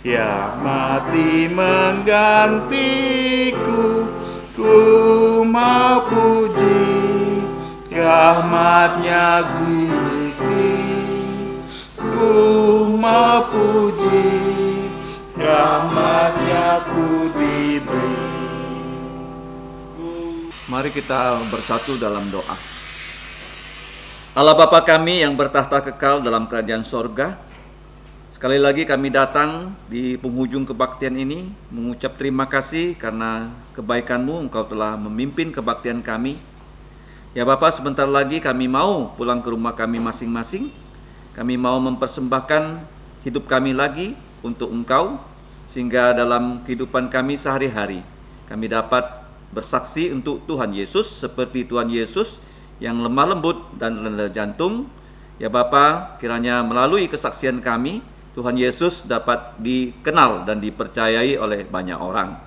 Ia mati menggantiku, ku mau puji rahmat-Nya ku beri, ku mau puji rahmat-Nya ku diberi. Mari kita bersatu dalam doa. Allah Bapa kami yang bertahta kekal dalam kerajaan sorga, sekali lagi kami datang di penghujung kebaktian ini mengucap terima kasih karena kebaikan-Mu, Engkau telah memimpin kebaktian kami. Ya Bapa, sebentar lagi kami mau pulang ke rumah kami masing-masing. Kami mau mempersembahkan hidup kami lagi untuk Engkau, sehingga dalam kehidupan kami sehari-hari kami dapat bersaksi untuk Tuhan Yesus seperti Tuhan Yesus yang lemah lembut dan rendah jantung. Ya Bapa, kiranya melalui kesaksian kami Tuhan Yesus dapat dikenal dan dipercayai oleh banyak orang.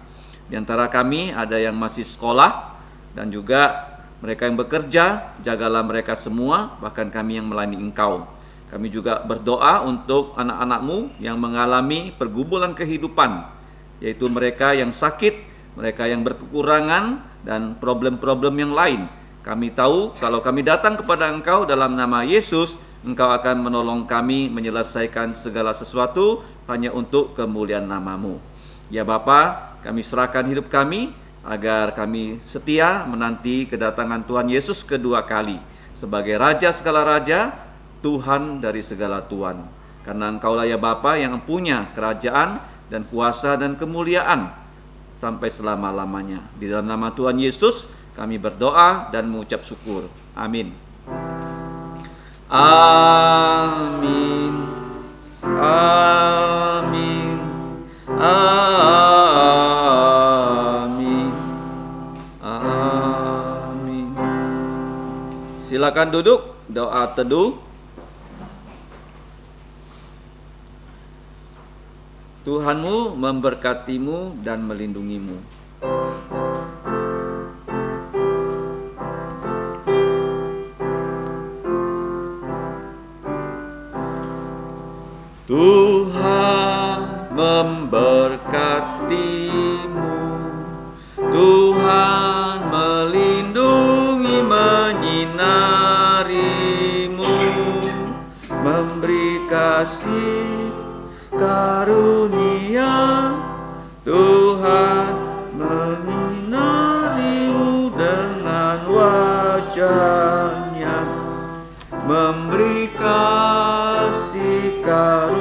Di antara kami ada yang masih sekolah dan juga mereka yang bekerja. Jagalah mereka semua, bahkan kami yang melayani Engkau. Kami juga berdoa untuk anak-anak-Mu yang mengalami pergumulan kehidupan, yaitu mereka yang sakit, mereka yang berkekurangan, dan problem-problem yang lain. Kami tahu kalau kami datang kepada Engkau dalam nama Yesus, Engkau akan menolong kami menyelesaikan segala sesuatu hanya untuk kemuliaan nama-Mu. Ya Bapa, kami serahkan hidup kami agar kami setia menanti kedatangan Tuhan Yesus kedua kali sebagai Raja segala Raja, Tuhan dari segala Tuhan. Karena Engkaulah ya Bapa yang punya kerajaan dan kuasa dan kemuliaan sampai selama-lamanya. Di dalam nama Tuhan Yesus kami berdoa dan mengucap syukur. Amin. Amin. Amin. Amin. Amin. Silakan duduk, doa teduh. Tuhanmu memberkatimu dan melindungimu. Tuhan memberkatimu, Tuhan melindungi menyinarimu, memberi kasih karunia. Tuhan menyinarimu dengan wajahnya, memberi kasih karunia.